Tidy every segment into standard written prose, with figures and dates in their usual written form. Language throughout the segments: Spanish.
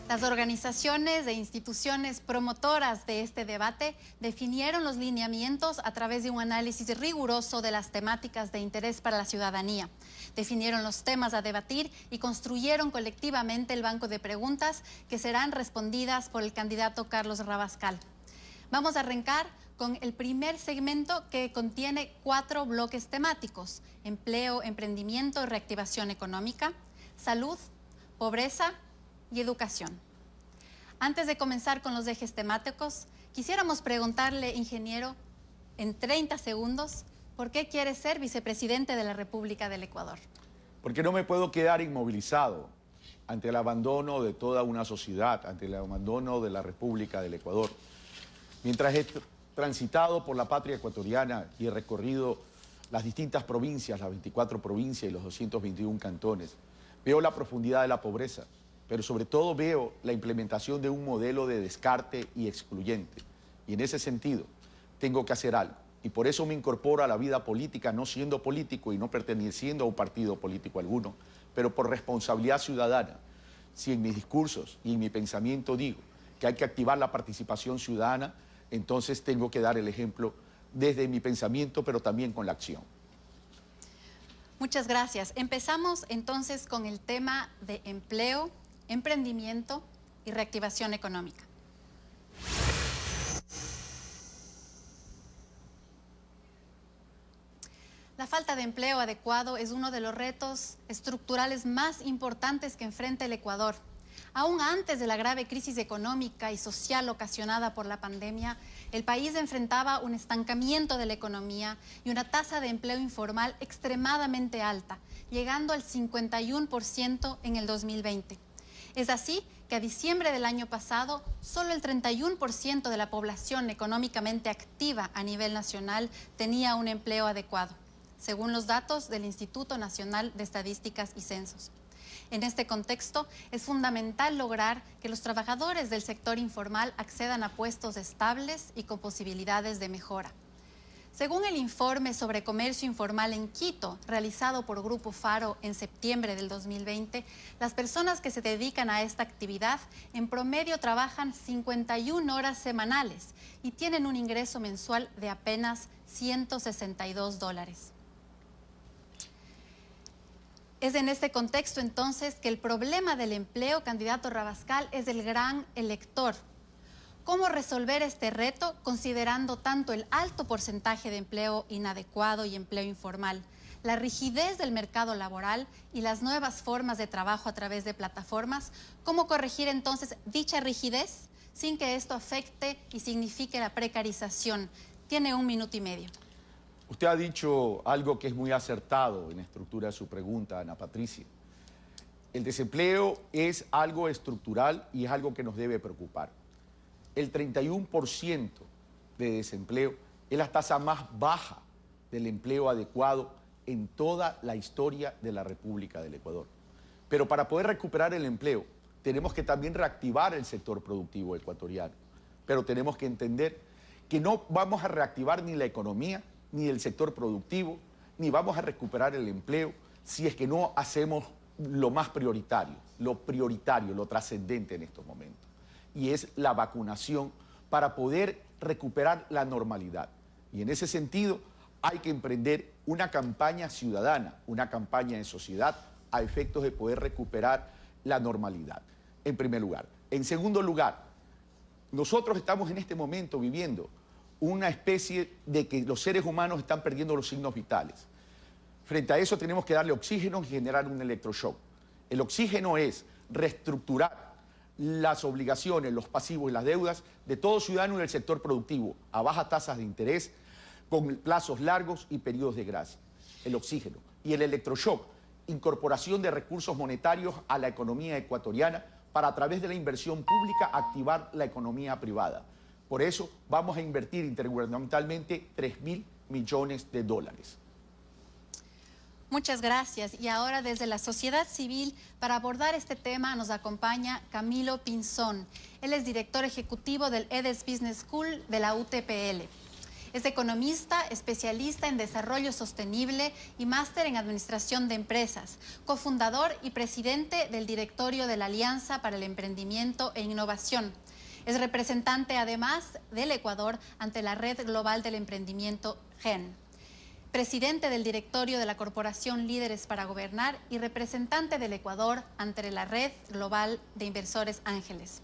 Las organizaciones e instituciones promotoras de este debate definieron los lineamientos a través de un análisis riguroso de las temáticas de interés para la ciudadanía. Definieron los temas a debatir y construyeron colectivamente el banco de preguntas que serán respondidas por el candidato Carlos Rabascal. Vamos a arrancar con el primer segmento, que contiene 4 bloques temáticos: empleo, emprendimiento, reactivación económica, salud, pobreza y educación. Antes de comenzar con los ejes temáticos, quisiéramos preguntarle, ingeniero, en 30 segundos, ¿por qué quiere ser vicepresidente de la República del Ecuador? Porque no me puedo quedar inmovilizado ante el abandono de toda una sociedad, ante el abandono de la República del Ecuador. Mientras he transitado por la patria ecuatoriana y he recorrido las distintas provincias, las 24 provincias y los 221 cantones, veo la profundidad de la pobreza, pero sobre todo veo la implementación de un modelo de descarte y excluyente. Y en ese sentido, tengo que hacer algo. Y por eso me incorporo a la vida política, no siendo político y no perteneciendo a un partido político alguno, pero por responsabilidad ciudadana. Si en mis discursos y en mi pensamiento digo que hay que activar la participación ciudadana, entonces tengo que dar el ejemplo desde mi pensamiento, pero también con la acción. Muchas gracias. Empezamos entonces con el tema de empleo, emprendimiento y reactivación económica. La falta de empleo adecuado es uno de los retos estructurales más importantes que enfrenta el Ecuador. Aún antes de la grave crisis económica y social ocasionada por la pandemia, el país enfrentaba un estancamiento de la economía y una tasa de empleo informal extremadamente alta, llegando al 51% en el 2020. Es así que a diciembre del año pasado, solo el 31% de la población económicamente activa a nivel nacional tenía un empleo adecuado, según los datos del Instituto Nacional de Estadísticas y Censos. En este contexto, es fundamental lograr que los trabajadores del sector informal accedan a puestos estables y con posibilidades de mejora. Según el informe sobre comercio informal en Quito, realizado por Grupo Faro en septiembre del 2020, las personas que se dedican a esta actividad en promedio trabajan 51 horas semanales y tienen un ingreso mensual de apenas $162. Es en este contexto entonces que el problema del empleo, candidato Rabascal, es el gran elector. ¿Cómo resolver este reto considerando tanto el alto porcentaje de empleo inadecuado y empleo informal, la rigidez del mercado laboral y las nuevas formas de trabajo a través de plataformas? ¿Cómo corregir entonces dicha rigidez sin que esto afecte y signifique la precarización? Tiene 1 minuto y medio. Usted ha dicho algo que es muy acertado en la estructura de su pregunta, Ana Patricia. El desempleo es algo estructural y es algo que nos debe preocupar. El 31% de desempleo es la tasa más baja del empleo adecuado en toda la historia de la República del Ecuador. Pero para poder recuperar el empleo, tenemos que también reactivar el sector productivo ecuatoriano. Pero tenemos que entender que no vamos a reactivar ni la economía, ni el sector productivo, ni vamos a recuperar el empleo si es que no hacemos lo más prioritario, lo trascendente en estos momentos. Y es la vacunación para poder recuperar la normalidad. Y en ese sentido hay que emprender una campaña ciudadana, una campaña de sociedad a efectos de poder recuperar la normalidad, en primer lugar. En segundo lugar, nosotros estamos en este momento viviendo una especie de que los seres humanos están perdiendo los signos vitales. Frente a eso tenemos que darle oxígeno y generar un electroshock. El oxígeno es reestructurar las obligaciones, los pasivos y las deudas de todo ciudadano del sector productivo a bajas tasas de interés, con plazos largos y periodos de gracia. El oxígeno. Y el electroshock, incorporación de recursos monetarios a la economía ecuatoriana para, a través de la inversión pública, activar la economía privada. Por eso vamos a invertir intergubernamentalmente 3.000 millones de dólares. Muchas gracias. Y ahora, desde la sociedad civil, para abordar este tema nos acompaña Camilo Pinzón. Él es director ejecutivo del EDES Business School de la UTPL. Es economista, especialista en desarrollo sostenible y máster en administración de empresas, cofundador y presidente del directorio de la Alianza para el Emprendimiento e Innovación. Es representante, además, del Ecuador ante la Red Global del Emprendimiento GEN. Presidente del directorio de la Corporación Líderes para Gobernar y representante del Ecuador ante la Red Global de Inversores Ángeles.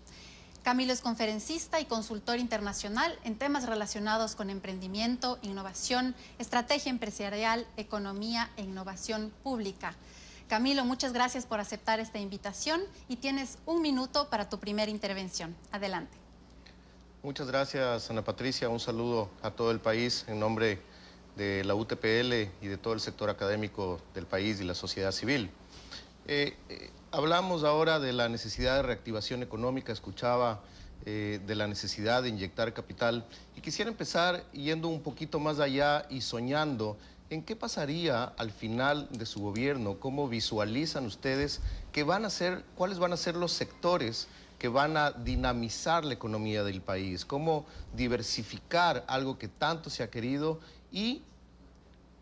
Camilo es conferencista y consultor internacional en temas relacionados con emprendimiento, innovación, estrategia empresarial, economía e innovación pública. Camilo, muchas gracias por aceptar esta invitación y tienes 1 minuto para tu primera intervención. Adelante. Muchas gracias, Ana Patricia. Un saludo a todo el país en nombre de la UTPL y de todo el sector académico del país y la sociedad civil. Hablamos ahora de la necesidad de reactivación económica, escuchaba de la necesidad de inyectar capital y quisiera empezar yendo un poquito más allá y soñando en qué pasaría al final de su gobierno, cómo visualizan ustedes cuáles van a ser los sectores que van a dinamizar la economía del país, cómo diversificar algo que tanto se ha querido y,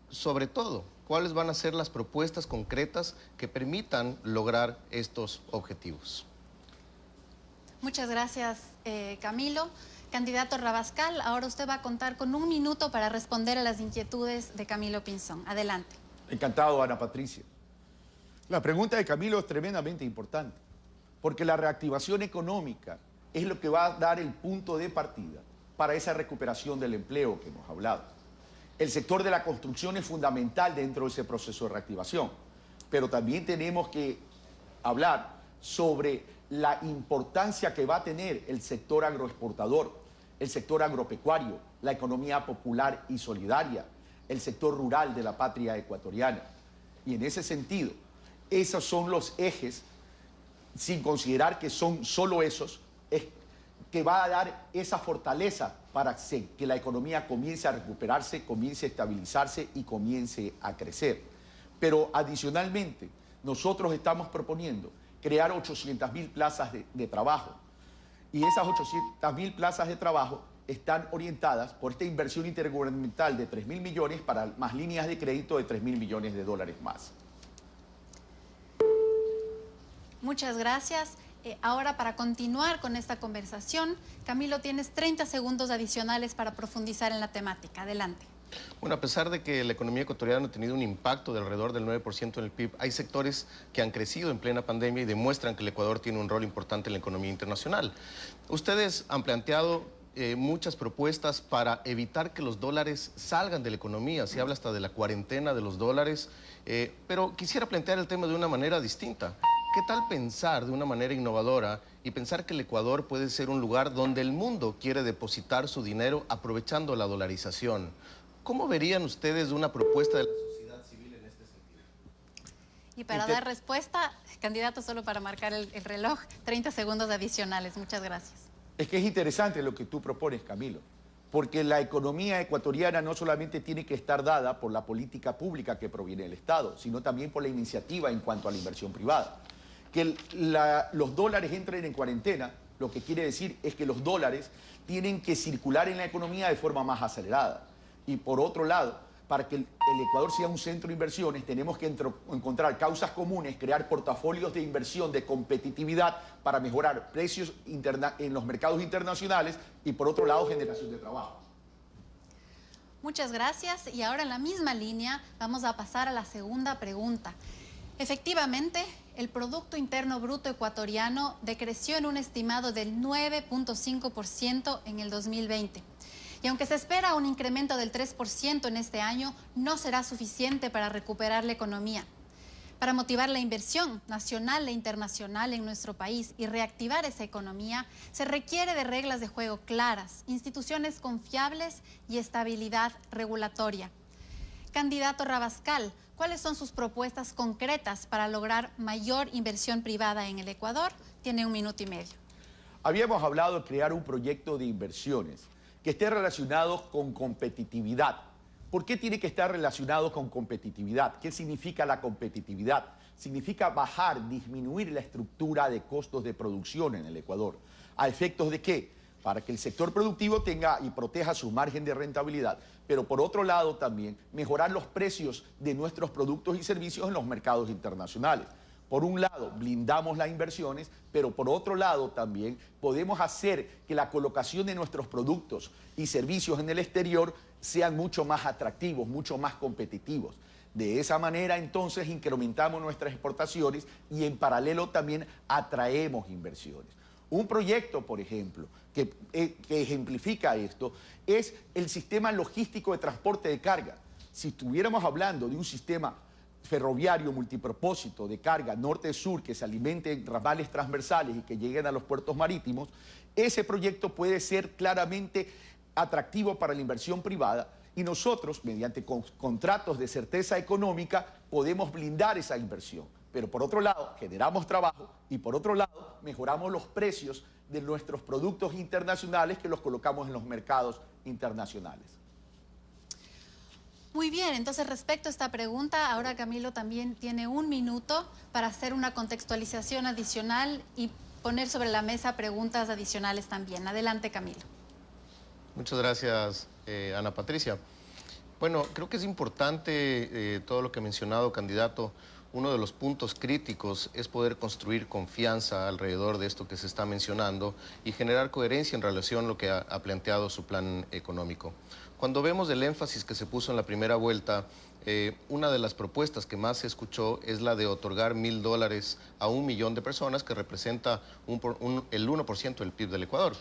sobre todo, cuáles van a ser las propuestas concretas que permitan lograr estos objetivos. Muchas gracias, Camilo. Candidato Rabascal, ahora usted va a contar con 1 minuto para responder a las inquietudes de Camilo Pinzón. Adelante. Encantado, Ana Patricia. La pregunta de Camilo es tremendamente importante, porque la reactivación económica es lo que va a dar el punto de partida para esa recuperación del empleo que hemos hablado. El sector de la construcción es fundamental dentro de ese proceso de reactivación, pero también tenemos que hablar sobre la importancia que va a tener el sector agroexportador, el sector agropecuario, la economía popular y solidaria, el sector rural de la patria ecuatoriana. Y en ese sentido, esos son los ejes, sin considerar que son solo esos, que va a dar esa fortaleza para que la economía comience a recuperarse, comience a estabilizarse y comience a crecer. Pero adicionalmente, nosotros estamos proponiendo crear 800.000 plazas de trabajo. Y esas 800.000 plazas de trabajo están orientadas por esta inversión intergubernamental de 3.000 millones para más líneas de crédito de 3.000 millones de dólares más. Muchas gracias. Ahora, para continuar con esta conversación, Camilo, tienes 30 segundos adicionales para profundizar en la temática. Adelante. Bueno, a pesar de que la economía ecuatoriana ha tenido un impacto de alrededor del 9% en el PIB, hay sectores que han crecido en plena pandemia y demuestran que el Ecuador tiene un rol importante en la economía internacional. Ustedes han planteado muchas propuestas para evitar que los dólares salgan de la economía. Se habla hasta de la cuarentena de los dólares, pero quisiera plantear el tema de una manera distinta. ¿Qué tal pensar de una manera innovadora y pensar que el Ecuador puede ser un lugar donde el mundo quiere depositar su dinero aprovechando la dolarización? ¿Cómo verían ustedes una propuesta de la sociedad civil en este sentido? Y para dar respuesta, candidato, solo para marcar el reloj, 30 segundos adicionales. Muchas gracias. Es que es interesante lo que tú propones, Camilo, porque la economía ecuatoriana no solamente tiene que estar dada por la política pública que proviene del Estado, sino también por la iniciativa en cuanto a la inversión privada. Que los dólares entren en cuarentena, lo que quiere decir es que los dólares tienen que circular en la economía de forma más acelerada. Y por otro lado, para que el Ecuador sea un centro de inversiones, tenemos que encontrar causas comunes, crear portafolios de inversión, de competitividad para mejorar precios en los mercados internacionales y, por otro lado, generación de trabajo. Muchas gracias. Y ahora, en la misma línea, vamos a pasar a la segunda pregunta. Efectivamente, el Producto Interno Bruto ecuatoriano decreció en un estimado del 9.5% en el 2020. Y aunque se espera un incremento del 3% en este año, no será suficiente para recuperar la economía. Para motivar la inversión nacional e internacional en nuestro país y reactivar esa economía, se requiere de reglas de juego claras, instituciones confiables y estabilidad regulatoria. Candidato Rabascal, ¿cuáles son sus propuestas concretas para lograr mayor inversión privada en el Ecuador? Tiene 1 minuto y medio. Habíamos hablado de crear un proyecto de inversiones que esté relacionado con competitividad. ¿Por qué tiene que estar relacionado con competitividad? ¿Qué significa la competitividad? Significa bajar, disminuir la estructura de costos de producción en el Ecuador. ¿A efectos de qué? Para que el sector productivo tenga y proteja su margen de rentabilidad, pero por otro lado también mejorar los precios de nuestros productos y servicios en los mercados internacionales. Por un lado, blindamos las inversiones, pero por otro lado también podemos hacer que la colocación de nuestros productos y servicios en el exterior sean mucho más atractivos, mucho más competitivos. De esa manera, entonces, incrementamos nuestras exportaciones y en paralelo también atraemos inversiones. Un proyecto, por ejemplo, que ejemplifica esto, es el sistema logístico de transporte de carga. Si estuviéramos hablando de un sistema ferroviario multipropósito de carga norte-sur que se alimente en ramales transversales y que lleguen a los puertos marítimos, ese proyecto puede ser claramente atractivo para la inversión privada y nosotros, mediante contratos de certeza económica, podemos blindar esa inversión. Pero por otro lado, generamos trabajo y por otro lado, mejoramos los precios de nuestros productos internacionales que los colocamos en los mercados internacionales. Muy bien, entonces respecto a esta pregunta, ahora Camilo también tiene 1 minuto para hacer una contextualización adicional y poner sobre la mesa preguntas adicionales también. Adelante, Camilo. Muchas gracias, Ana Patricia. Bueno, creo que es importante todo lo que ha mencionado, candidato. Uno de los puntos críticos es poder construir confianza alrededor de esto que se está mencionando y generar coherencia en relación a lo que ha planteado su plan económico. Cuando vemos el énfasis que se puso en la primera vuelta, una de las propuestas que más se escuchó es la de otorgar $1.000 a 1 millón de personas, que representa el 1% del PIB del Ecuador.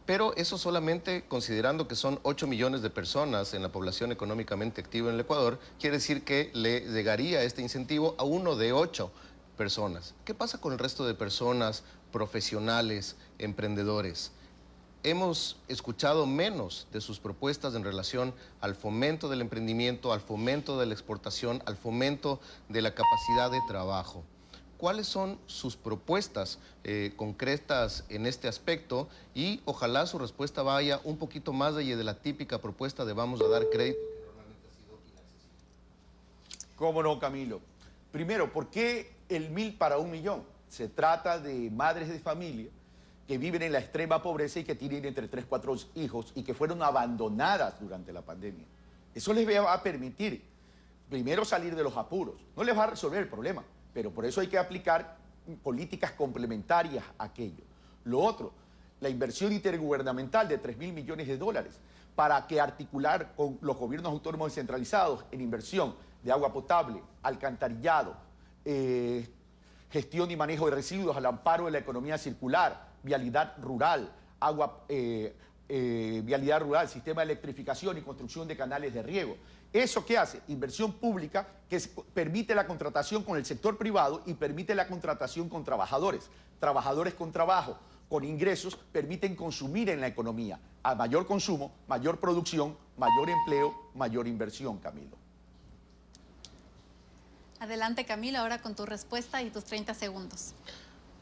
Pero eso solamente considerando que son 8 millones de personas en la población económicamente activa en el Ecuador, quiere decir que le llegaría este incentivo a 1 de 8 personas. ¿Qué pasa con el resto de personas, profesionales, emprendedores? Hemos escuchado menos de sus propuestas en relación al fomento del emprendimiento, al fomento de la exportación, al fomento de la capacidad de trabajo. ¿Cuáles son sus propuestas concretas en este aspecto? Y ojalá su respuesta vaya un poquito más allá de la típica propuesta de vamos a dar crédito, que normalmente ha sido inaccesible. ¿Cómo no, Camilo? Primero, ¿por qué el 1.000 para 1 millón? Se trata de madres de familia que viven en la extrema pobreza y que tienen entre 3 y 4 hijos y que fueron abandonadas durante la pandemia. Eso les va a permitir, primero, salir de los apuros. No les va a resolver el problema, pero por eso hay que aplicar políticas complementarias a aquello. Lo otro, la inversión intergubernamental de $3.000 millones para que articular con los gobiernos autónomos descentralizados en inversión de agua potable, alcantarillado, gestión y manejo de residuos al amparo de la economía circular, vialidad rural, vialidad rural, sistema de electrificación y construcción de canales de riego. ¿Eso qué hace? Inversión pública que permite la contratación con el sector privado y permite la contratación con trabajadores. Trabajadores con trabajo, con ingresos, permiten consumir en la economía. A mayor consumo, mayor producción, mayor empleo, mayor inversión, Camilo. Adelante, Camilo, ahora con tu respuesta y tus 30 segundos.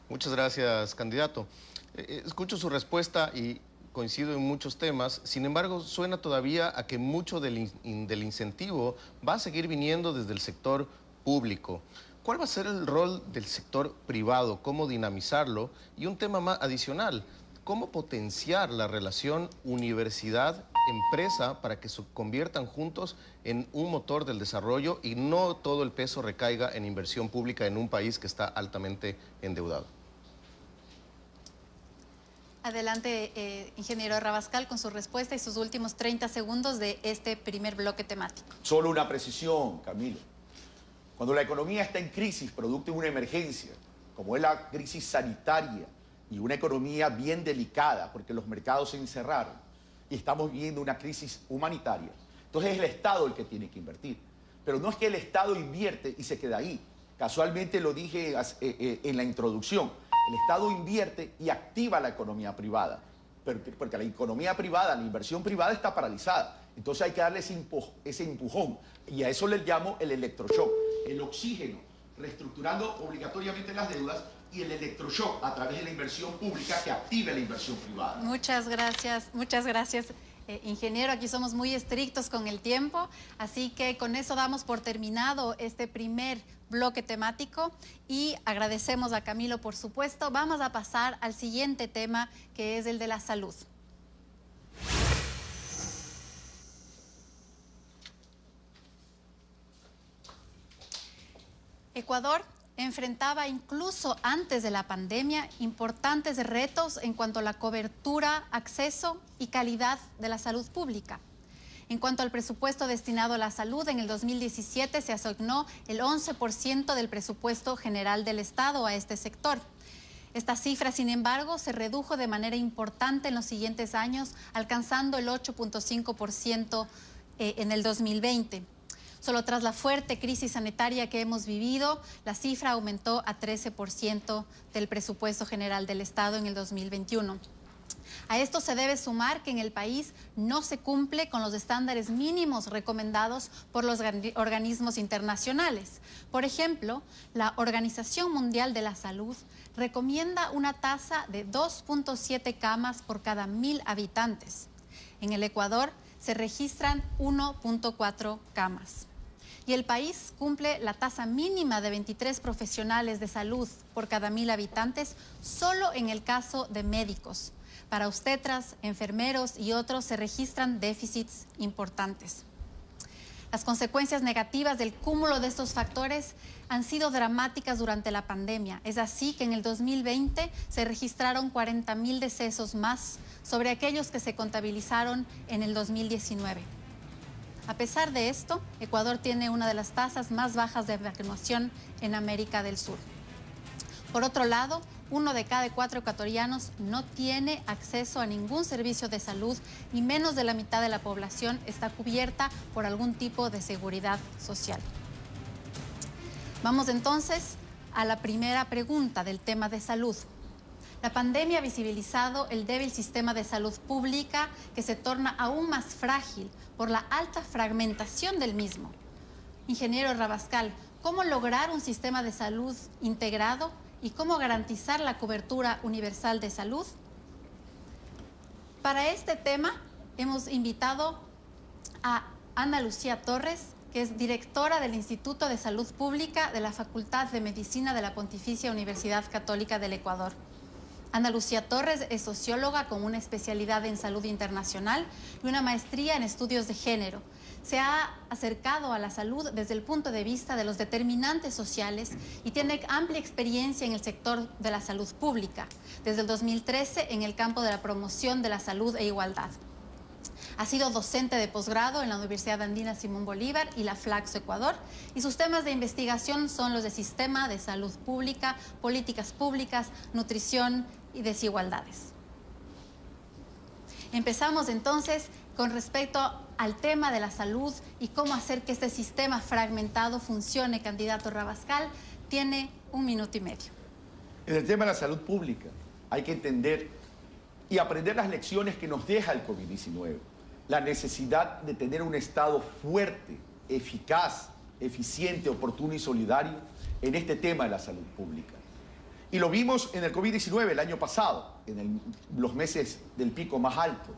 Muchas gracias, candidato. Escucho su respuesta y coincido en muchos temas, sin embargo, suena todavía a que mucho del incentivo va a seguir viniendo desde el sector público. ¿Cuál va a ser el rol del sector privado? ¿Cómo dinamizarlo? Y un tema más adicional, ¿cómo potenciar la relación universidad-empresa para que se conviertan juntos en un motor del desarrollo y no todo el peso recaiga en inversión pública en un país que está altamente endeudado? Adelante, ingeniero Rabascal, con su respuesta y sus últimos 30 segundos de este primer bloque temático. Solo una precisión, Camilo. Cuando la economía está en crisis, producto de una emergencia, como es la crisis sanitaria y una economía bien delicada, porque los mercados se encerraron, y estamos viviendo una crisis humanitaria, entonces es el Estado el que tiene que invertir. Pero no es que el Estado invierte y se queda ahí. Casualmente lo dije en la introducción. El Estado invierte y activa la economía privada, porque la economía privada, la inversión privada está paralizada. Entonces hay que darle ese empujón, y a eso le llamo el electroshock, el oxígeno, reestructurando obligatoriamente las deudas, y el electroshock a través de la inversión pública que active la inversión privada. Muchas gracias, ingeniero. Aquí somos muy estrictos con el tiempo, así que con eso damos por terminado este primer bloque temático y agradecemos a Camilo, por supuesto. Vamos a pasar al siguiente tema, que es el de la salud. Ecuador enfrentaba incluso antes de la pandemia importantes retos en cuanto a la cobertura, acceso y calidad de la salud pública. En cuanto al presupuesto destinado a la salud, en el 2017 se asignó el 11% del presupuesto general del Estado a este sector. Esta cifra, sin embargo, se redujo de manera importante en los siguientes años, alcanzando el 8.5% en el 2020. Solo tras la fuerte crisis sanitaria que hemos vivido, la cifra aumentó a 13% del presupuesto general del Estado en el 2021. A esto se debe sumar que en el país no se cumple con los estándares mínimos recomendados por los organismos internacionales. Por ejemplo, la Organización Mundial de la Salud recomienda una tasa de 2.7 camas por cada 1.000 habitantes. En el Ecuador se registran 1.4 camas. Y el país cumple la tasa mínima de 23 profesionales de salud por cada 1.000 habitantes solo en el caso de médicos. Para obstetras, enfermeros y otros se registran déficits importantes. Las consecuencias negativas del cúmulo de estos factores han sido dramáticas durante la pandemia. Es así que en el 2020 se registraron 40.000 decesos más sobre aquellos que se contabilizaron en el 2019. A pesar de esto, Ecuador tiene una de las tasas más bajas de vacunación en América del Sur. Por otro lado, 1 de cada 4 ecuatorianos no tiene acceso a ningún servicio de salud y menos de la mitad de la población está cubierta por algún tipo de seguridad social. Vamos entonces a la primera pregunta del tema de salud. La pandemia ha visibilizado el débil sistema de salud pública que se torna aún más frágil por la alta fragmentación del mismo. Ingeniero Rabascal, ¿cómo lograr un sistema de salud integrado y cómo garantizar la cobertura universal de salud? Para este tema hemos invitado a Ana Lucía Torres, que es directora del Instituto de Salud Pública de la Facultad de Medicina de la Pontificia Universidad Católica del Ecuador. Ana Lucía Torres es socióloga con una especialidad en salud internacional y una maestría en estudios de género. Se ha acercado a la salud desde el punto de vista de los determinantes sociales y tiene amplia experiencia en el sector de la salud pública, desde el 2013 en el campo de la promoción de la salud e igualdad. Ha sido docente de posgrado en la Universidad Andina Simón Bolívar y la Flaxo Ecuador, y sus temas de investigación son los de sistema de salud pública, políticas públicas, nutrición y desigualdades. Empezamos entonces con respecto al tema de la salud y cómo hacer que este sistema fragmentado funcione. Candidato Rabascal, tiene 1 minuto y medio. En el tema de la salud pública hay que entender y aprender las lecciones que nos deja el COVID-19. La necesidad de tener un Estado fuerte, eficaz, eficiente, oportuno y solidario en este tema de la salud pública. Y lo vimos en el COVID-19 el año pasado, en los meses del pico más alto.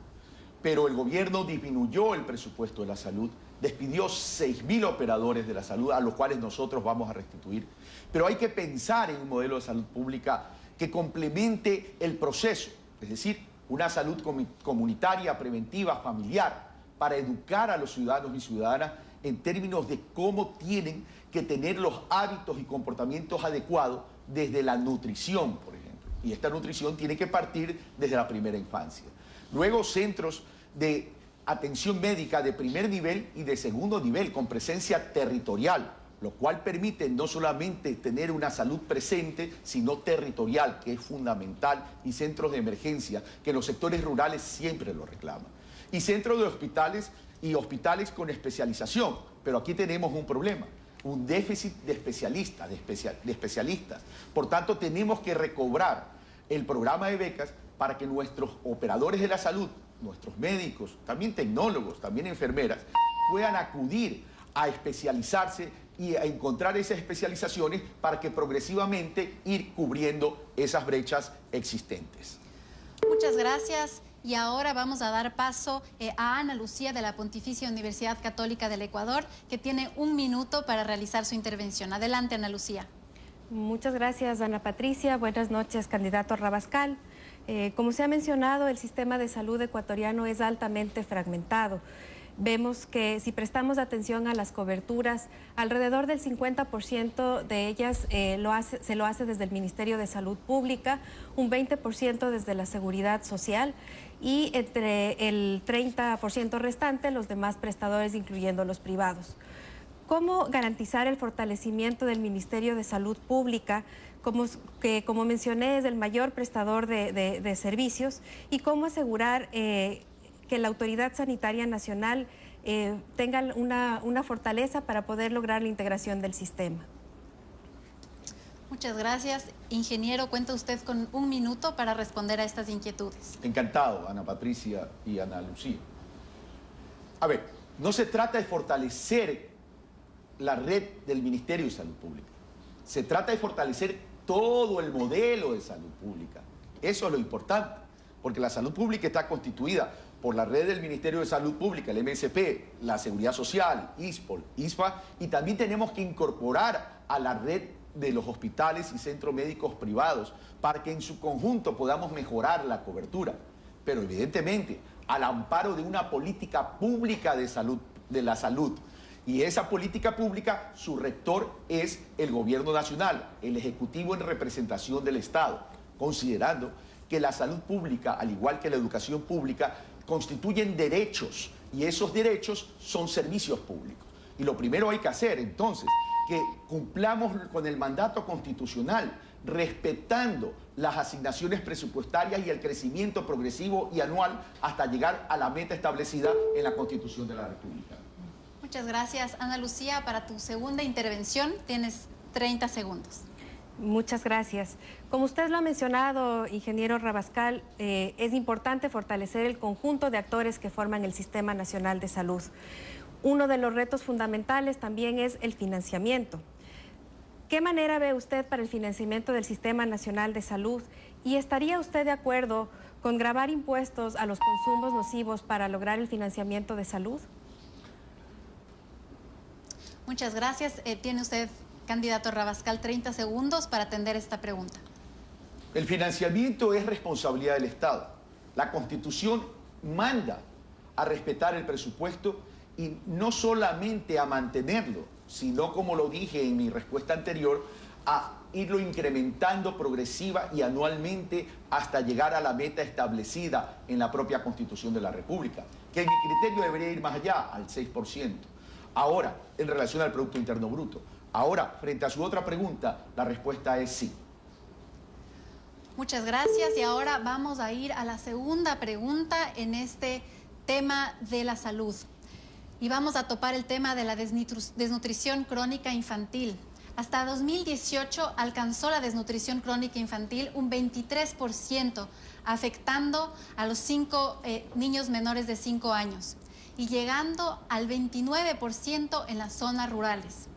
Pero el gobierno disminuyó el presupuesto de la salud, despidió 6.000 operadores de la salud, a los cuales nosotros vamos a restituir. Pero hay que pensar en un modelo de salud pública que complemente el proceso, es decir, una salud comunitaria, preventiva, familiar, para educar a los ciudadanos y ciudadanas en términos de cómo tienen que tener los hábitos y comportamientos adecuados desde la nutrición, por ejemplo. Y esta nutrición tiene que partir desde la primera infancia. Luego, centros de atención médica de primer nivel y de segundo nivel, con presencia territorial, lo cual permite no solamente tener una salud presente, sino territorial, que es fundamental, y centros de emergencia, que los sectores rurales siempre lo reclaman. y centros de hospitales y hospitales con especialización. Pero aquí tenemos un problema, un déficit de especialistas, de especialistas. Por tanto, tenemos que recobrar el programa de becas para que nuestros operadores de la salud, nuestros médicos, también tecnólogos, también enfermeras, puedan acudir a especializarse y a encontrar esas especializaciones para que progresivamente ir cubriendo esas brechas existentes. Muchas gracias. Y ahora vamos a dar paso a Ana Lucía de la Pontificia Universidad Católica del Ecuador, que tiene 1 minuto para realizar su intervención. Adelante, Ana Lucía. Muchas gracias, Ana Patricia. Buenas noches, candidato Rabascal. Como se ha mencionado, el sistema de salud ecuatoriano es altamente fragmentado. Vemos que si prestamos atención a las coberturas, alrededor del 50% de ellas se lo hace desde el Ministerio de Salud Pública, un 20% desde la Seguridad Social y entre el 30% restante los demás prestadores, incluyendo los privados. ¿Cómo garantizar el fortalecimiento del Ministerio de Salud Pública, que como mencioné es el mayor prestador de servicios, y cómo asegurar que la Autoridad Sanitaria Nacional tenga una fortaleza para poder lograr la integración del sistema? Muchas gracias. Ingeniero, cuenta usted con 1 minuto para responder a estas inquietudes. Encantado, Ana Patricia y Ana Lucía. A ver, no se trata de fortalecer la red del Ministerio de Salud Pública. Se trata de fortalecer todo el modelo de salud pública. Eso es lo importante, porque la salud pública está constituida por la red del Ministerio de Salud Pública, el MSP, la Seguridad Social, ISPOL, ISPA, y también tenemos que incorporar a la red de los hospitales y centros médicos privados para que en su conjunto podamos mejorar la cobertura. Pero evidentemente, al amparo de una política pública de salud, de la salud. Y esa política pública, su rector es el Gobierno Nacional, el Ejecutivo en representación del Estado, considerando que la salud pública, al igual que la educación pública, constituyen derechos y esos derechos son servicios públicos. Y lo primero hay que hacer, entonces, que cumplamos con el mandato constitucional, respetando las asignaciones presupuestarias y el crecimiento progresivo y anual hasta llegar a la meta establecida en la Constitución de la República. Muchas gracias, Ana Lucía. Para tu segunda intervención tienes 30 segundos. Muchas gracias. Como usted lo ha mencionado, ingeniero Rabascal, es importante fortalecer el conjunto de actores que forman el Sistema Nacional de Salud. Uno de los retos fundamentales también es el financiamiento. ¿Qué manera ve usted para el financiamiento del Sistema Nacional de Salud? ¿Y estaría usted de acuerdo con gravar impuestos a los consumos nocivos para lograr el financiamiento de salud? Muchas gracias. Tiene usted, candidato Rabascal, 30 segundos para atender esta pregunta. El financiamiento es responsabilidad del Estado. La Constitución manda a respetar el presupuesto y no solamente a mantenerlo, sino, como lo dije en mi respuesta anterior, a irlo incrementando progresiva y anualmente hasta llegar a la meta establecida en la propia Constitución de la República, que en mi criterio debería ir más allá, al 6%. Ahora, en relación al Producto Interno Bruto. Ahora, frente a su otra pregunta, la respuesta es sí. Muchas gracias. Y ahora vamos a ir a la segunda pregunta en este tema de la salud. Y vamos a topar el tema de la desnutrición crónica infantil. Hasta 2018 alcanzó la desnutrición crónica infantil un 23%, afectando a los niños menores de 5 años y llegando al 29% en las zonas rurales.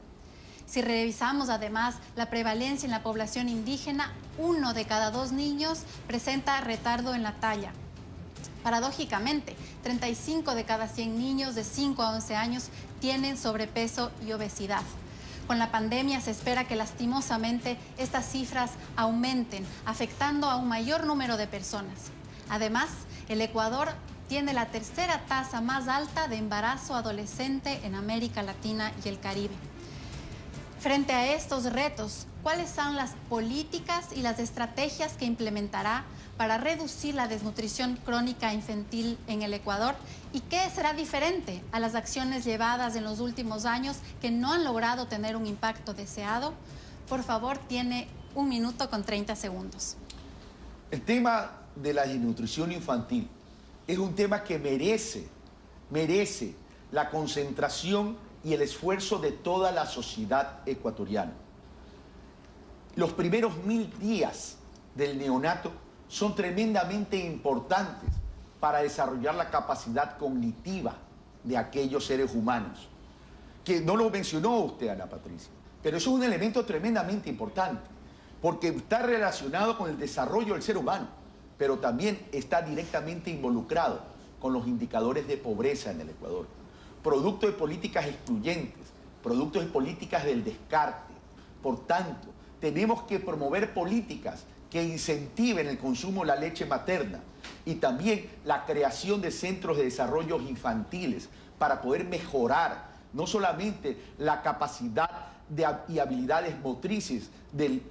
Si revisamos además la prevalencia en la población indígena, 1 de cada 2 niños presenta retardo en la talla. Paradójicamente, 35 de cada 100 niños de 5 a 11 años tienen sobrepeso y obesidad. Con la pandemia se espera que lastimosamente estas cifras aumenten, afectando a un mayor número de personas. Además, el Ecuador tiene la tercera tasa más alta de embarazo adolescente en América Latina y el Caribe. Frente a estos retos, ¿cuáles son las políticas y las estrategias que implementará para reducir la desnutrición crónica infantil en el Ecuador? ¿Y qué será diferente a las acciones llevadas en los últimos años que no han logrado tener un impacto deseado? Por favor, tiene 1 minuto con 30 segundos. El tema de la desnutrición infantil es un tema que merece la concentración y el esfuerzo de toda la sociedad ecuatoriana. Los primeros 1000 días del neonato son tremendamente importantes para desarrollar la capacidad cognitiva de aquellos seres humanos, que no lo mencionó usted, Ana Patricia, pero eso es un elemento tremendamente importante, porque está relacionado con el desarrollo del ser humano, pero también está directamente involucrado con los indicadores de pobreza en el Ecuador, producto de políticas excluyentes, producto de políticas del descarte. Por tanto, tenemos que promover políticas que incentiven el consumo de la leche materna y también la creación de centros de desarrollo infantiles para poder mejorar no solamente la capacidad y habilidades motrices del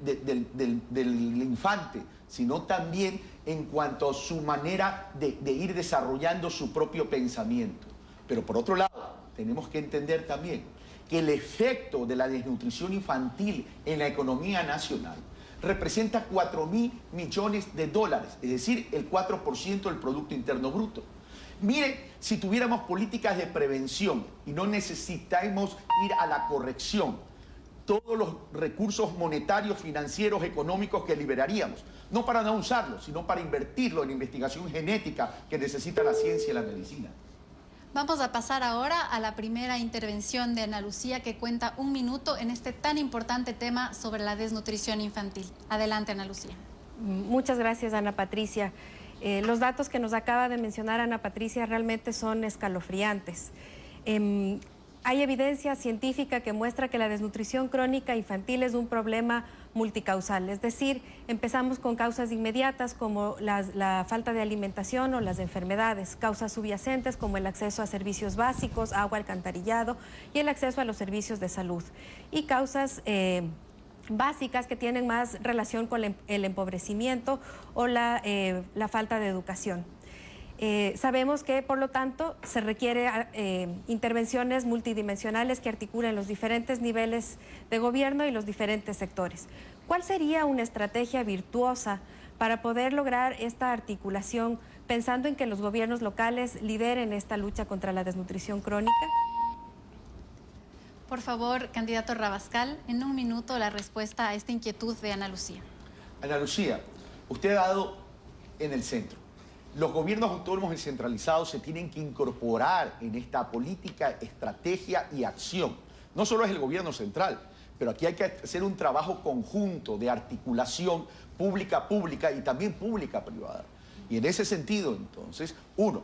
infante, sino también en cuanto a su manera de ir desarrollando su propio pensamiento. Pero por otro lado, tenemos que entender también que el efecto de la desnutrición infantil en la economía nacional representa 4.000 millones de dólares, es decir, el 4% del Producto Interno Bruto. Mire, si tuviéramos políticas de prevención y no necesitamos ir a la corrección, todos los recursos monetarios, financieros, económicos que liberaríamos, no para no usarlos, sino para invertirlo en investigación genética que necesita la ciencia y la medicina. Vamos a pasar ahora a la primera intervención de Ana Lucía, que cuenta 1 minuto en este tan importante tema sobre la desnutrición infantil. Adelante, Ana Lucía. Muchas gracias, Ana Patricia. Los datos que nos acaba de mencionar Ana Patricia realmente son escalofriantes. Hay evidencia científica que muestra que la desnutrición crónica infantil es un problema multicausal, es decir, empezamos con causas inmediatas como la falta de alimentación o las enfermedades, causas subyacentes como el acceso a servicios básicos, agua, alcantarillado y el acceso a los servicios de salud, y causas básicas que tienen más relación con el empobrecimiento o la falta de educación. Sabemos que, por lo tanto, se requiere intervenciones multidimensionales que articulen los diferentes niveles de gobierno y los diferentes sectores. ¿Cuál sería una estrategia virtuosa para poder lograr esta articulación, pensando en que los gobiernos locales lideren esta lucha contra la desnutrición crónica? Por favor, candidato Rabascal, en 1 minuto la respuesta a esta inquietud de Ana Lucía. Ana Lucía, usted ha dado en el centro. Los gobiernos autónomos descentralizados se tienen que incorporar en esta política, estrategia y acción. No solo es el gobierno central, pero aquí hay que hacer un trabajo conjunto de articulación pública y también pública-privada. Y en ese sentido, entonces, uno,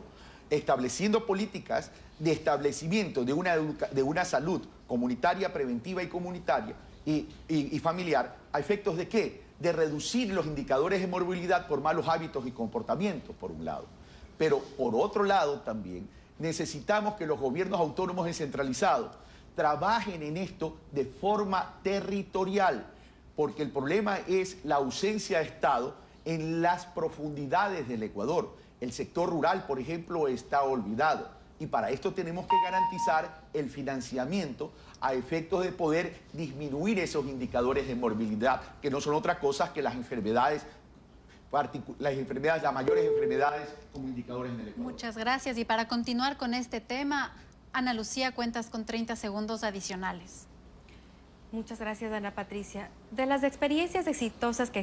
estableciendo políticas de establecimiento de una salud comunitaria, preventiva y comunitaria y familiar, ¿a efectos de qué? De reducir los indicadores de morbilidad por malos hábitos y comportamientos, por un lado. Pero por otro lado también necesitamos que los gobiernos autónomos descentralizados trabajen en esto de forma territorial, porque el problema es la ausencia de Estado en las profundidades del Ecuador. El sector rural, por ejemplo, está olvidado. Y para esto tenemos que garantizar el financiamiento a efectos de poder disminuir esos indicadores de morbilidad, que no son otra cosa que las enfermedades, las mayores enfermedades como indicadores en el Ecuador. Muchas gracias. Y para continuar con este tema, Ana Lucía, cuentas con 30 segundos adicionales. Muchas gracias, Ana Patricia. De las experiencias exitosas que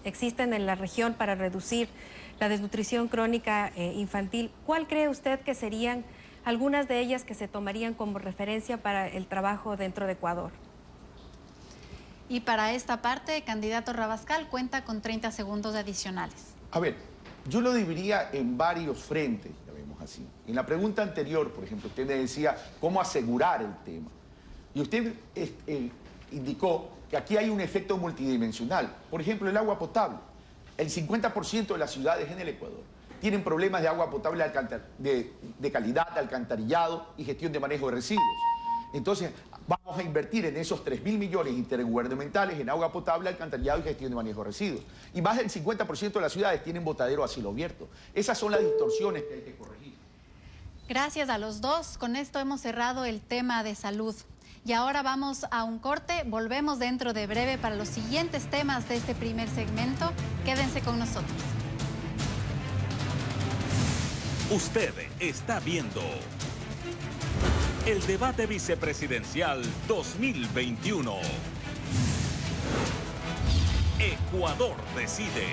existen en la región para reducir la desnutrición crónica infantil, ¿cuál cree usted que serían algunas de ellas que se tomarían como referencia para el trabajo dentro de Ecuador? Y para esta parte, candidato Rabascal, cuenta con 30 segundos adicionales. A ver, yo lo dividiría en varios frentes, ya vemos así. En la pregunta anterior, por ejemplo, usted me decía cómo asegurar el tema. Y usted indicó que aquí hay un efecto multidimensional. Por ejemplo, el agua potable. El 50% de las ciudades en el Ecuador tienen problemas de agua potable de calidad, de alcantarillado y gestión de manejo de residuos. Entonces, vamos a invertir en esos 3.000 millones intergubernamentales en agua potable, alcantarillado y gestión de manejo de residuos. Y más del 50% de las ciudades tienen botadero a cielo abierto. Esas son las distorsiones que hay que corregir. Gracias a los dos. Con esto hemos cerrado el tema de salud. Y ahora vamos a un corte. Volvemos dentro de breve para los siguientes temas de este primer segmento. Quédense con nosotros. Usted está viendo el debate vicepresidencial 2021. Ecuador decide.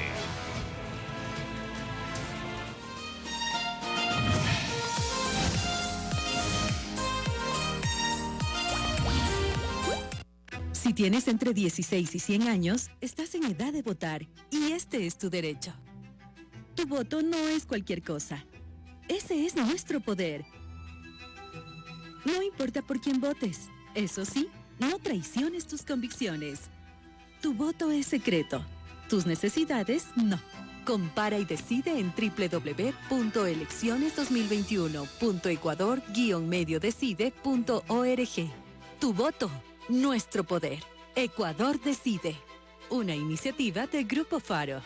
Si tienes entre 16 y 100 años, estás en edad de votar y este es tu derecho. Tu voto no es cualquier cosa. Ese es nuestro poder. No importa por quién votes. Eso sí, no traiciones tus convicciones. Tu voto es secreto. Tus necesidades, no. Compara y decide en www.elecciones2021.ecuador-mediodecide.org. Tu voto, nuestro poder. Ecuador decide. Una iniciativa de Grupo Faro.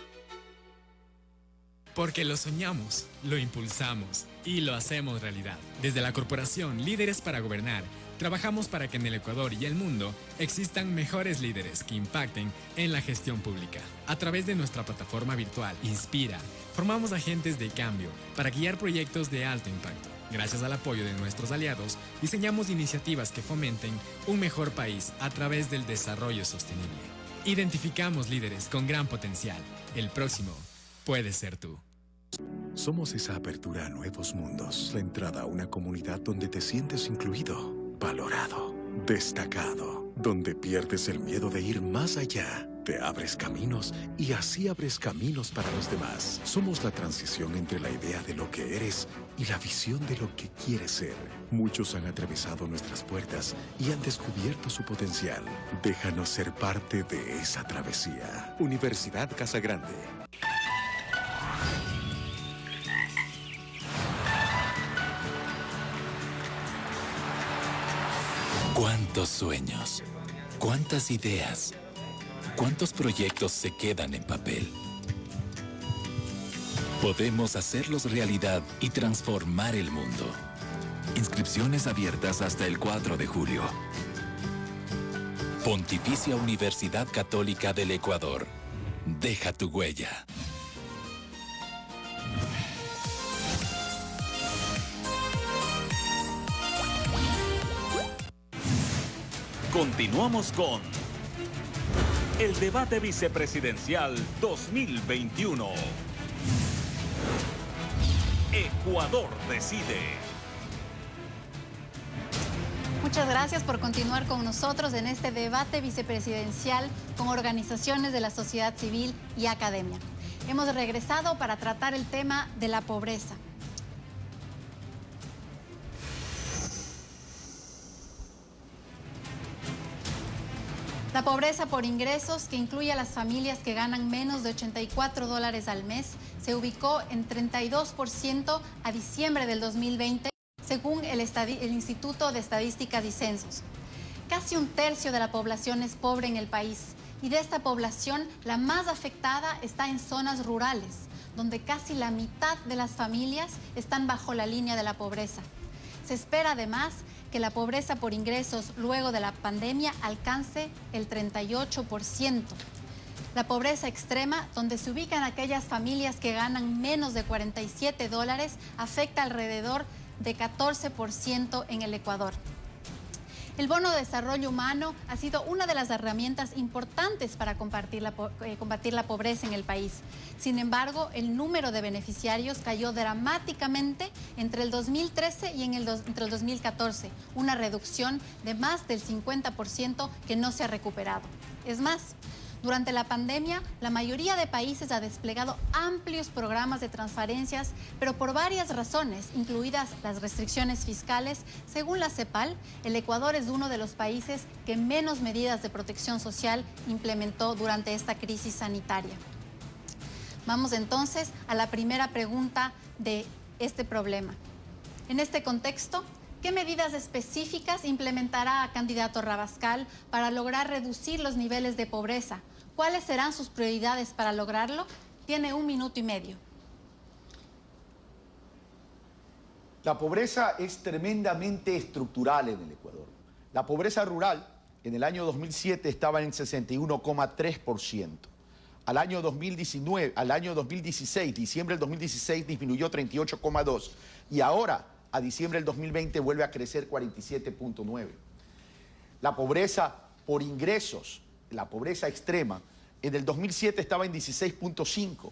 Porque lo soñamos, lo impulsamos y lo hacemos realidad. Desde la corporación Líderes para Gobernar, trabajamos para que en el Ecuador y el mundo existan mejores líderes que impacten en la gestión pública. A través de nuestra plataforma virtual Inspira, formamos agentes de cambio para guiar proyectos de alto impacto. Gracias al apoyo de nuestros aliados, diseñamos iniciativas que fomenten un mejor país a través del desarrollo sostenible. Identificamos líderes con gran potencial. El próximo puede ser tú. Somos esa apertura a nuevos mundos, la entrada a una comunidad donde te sientes incluido, valorado, destacado, donde pierdes el miedo de ir más allá, te abres caminos y así abres caminos para los demás. Somos la transición entre la idea de lo que eres y la visión de lo que quieres ser. Muchos han atravesado nuestras puertas y han descubierto su potencial. Déjanos ser parte de esa travesía. Universidad Casa Grande. ¿Cuántos sueños? ¿Cuántas ideas? ¿Cuántos proyectos se quedan en papel? Podemos hacerlos realidad y transformar el mundo. Inscripciones abiertas hasta el 4 de julio. Pontificia Universidad Católica del Ecuador. Deja tu huella. Continuamos con el debate vicepresidencial 2021. Ecuador decide. Muchas gracias por continuar con nosotros en este debate vicepresidencial con organizaciones de la sociedad civil y academia. Hemos regresado para tratar el tema de la pobreza. La pobreza por ingresos, que incluye a las familias que ganan menos de $84 al mes, se ubicó en 32% a diciembre del 2020, según el Instituto de Estadísticas y Censos. Casi un tercio de la población es pobre en el país, y de esta población, la más afectada está en zonas rurales, donde casi la mitad de las familias están bajo la línea de la pobreza. Se espera además que la pobreza por ingresos luego de la pandemia alcance el 38%. La pobreza extrema, donde se ubican aquellas familias que ganan menos de $47, afecta alrededor de 14% en el Ecuador. El Bono de Desarrollo Humano ha sido una de las herramientas importantes para combatir la pobreza en el país. Sin embargo, el número de beneficiarios cayó dramáticamente entre el 2013 y entre el 2014, una reducción de más del 50% que no se ha recuperado. Es más, durante la pandemia, la mayoría de países ha desplegado amplios programas de transferencias, pero por varias razones, incluidas las restricciones fiscales, según la CEPAL, el Ecuador es uno de los países que menos medidas de protección social implementó durante esta crisis sanitaria. Vamos entonces a la primera pregunta de este problema. En este contexto, ¿qué medidas específicas implementará candidato Rabascal para lograr reducir los niveles de pobreza? ¿Cuáles serán sus prioridades para lograrlo? Tiene 1 minuto y medio. La pobreza es tremendamente estructural en el Ecuador. La pobreza rural en el año 2007 estaba en 61,3%. al año 2016, diciembre del 2016 disminuyó 38,2 y ahora a diciembre del 2020 vuelve a crecer 47,9. La pobreza por ingresos, la pobreza extrema, en el 2007 estaba en 16,5,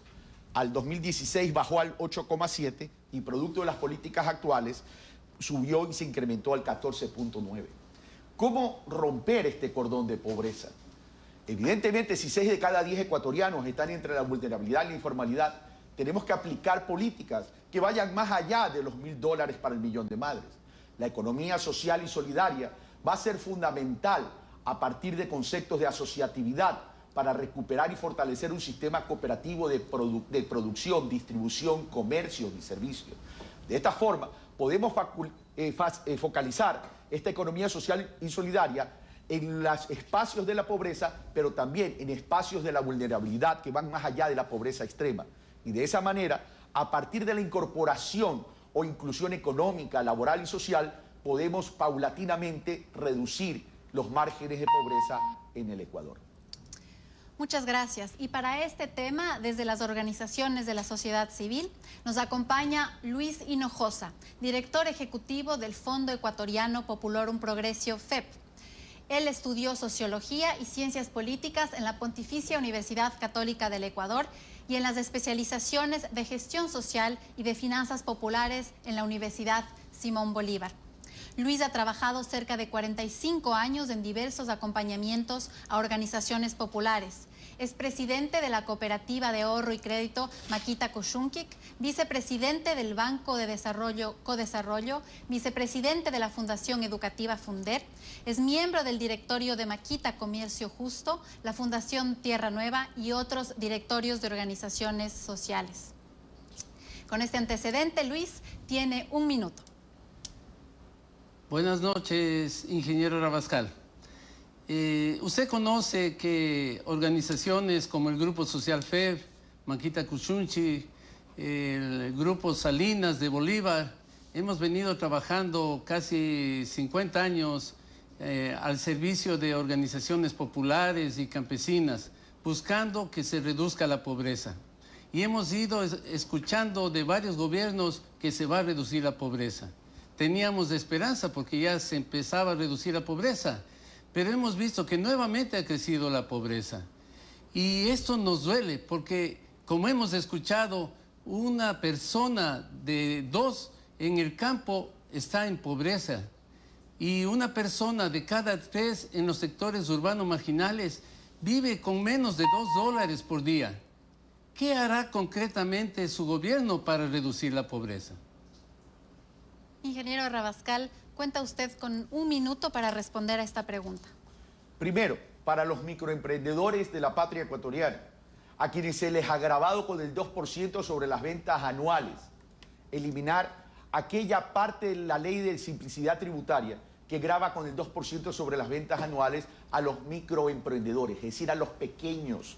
al 2016 bajó al 8,7 y producto de las políticas actuales subió y se incrementó al 14,9. ¿Cómo romper este cordón de pobreza? Evidentemente, si 6 de cada 10 ecuatorianos están entre la vulnerabilidad y la informalidad, tenemos que aplicar políticas que vayan más allá de los $1.000 para el millón de madres. La economía social y solidaria va a ser fundamental a partir de conceptos de asociatividad para recuperar y fortalecer un sistema cooperativo de producción, distribución, comercio y servicios. De esta forma, podemos focalizar esta economía social y solidaria en los espacios de la pobreza, pero también en espacios de la vulnerabilidad que van más allá de la pobreza extrema. Y de esa manera, a partir de la incorporación o inclusión económica, laboral y social, podemos paulatinamente reducir los márgenes de pobreza en el Ecuador. Muchas gracias. Y para este tema, desde las organizaciones de la sociedad civil, nos acompaña Luis Hinojosa, director ejecutivo del Fondo Ecuatoriano Populorum Progressio FEP. Él estudió Sociología y Ciencias Políticas en la Pontificia Universidad Católica del Ecuador y en las especializaciones de Gestión Social y de Finanzas Populares en la Universidad Simón Bolívar. Luis ha trabajado cerca de 45 años en diversos acompañamientos a organizaciones populares. Es presidente de la Cooperativa de Ahorro y Crédito Maquita Kuxunquic, vicepresidente del Banco de Desarrollo Codesarrollo, vicepresidente de la Fundación Educativa Funder, es miembro del directorio de Maquita Comercio Justo, la Fundación Tierra Nueva y otros directorios de organizaciones sociales. Con este antecedente, Luis tiene 1 minuto. Buenas noches, ingeniero Rabascal. Usted conoce que organizaciones como el Grupo Social FEB, Maquita Kuxunquic, el Grupo Salinas de Bolívar, hemos venido trabajando casi 50 años al servicio de organizaciones populares y campesinas, buscando que se reduzca la pobreza. Y hemos ido escuchando de varios gobiernos que se va a reducir la pobreza. Teníamos esperanza porque ya se empezaba a reducir la pobreza, pero hemos visto que nuevamente ha crecido la pobreza. Y esto nos duele porque, como hemos escuchado, una persona de 2 en el campo está en pobreza y una persona de cada 3 en los sectores urbanos marginales vive con menos de $2 por día. ¿Qué hará concretamente su gobierno para reducir la pobreza? Ingeniero Rabascal, cuenta usted con 1 minuto para responder a esta pregunta. Primero, para los microemprendedores de la patria ecuatoriana, a quienes se les ha gravado con el 2% sobre las ventas anuales, eliminar aquella parte de la ley de simplicidad tributaria que grava con el 2% sobre las ventas anuales a los microemprendedores, es decir, a los pequeños.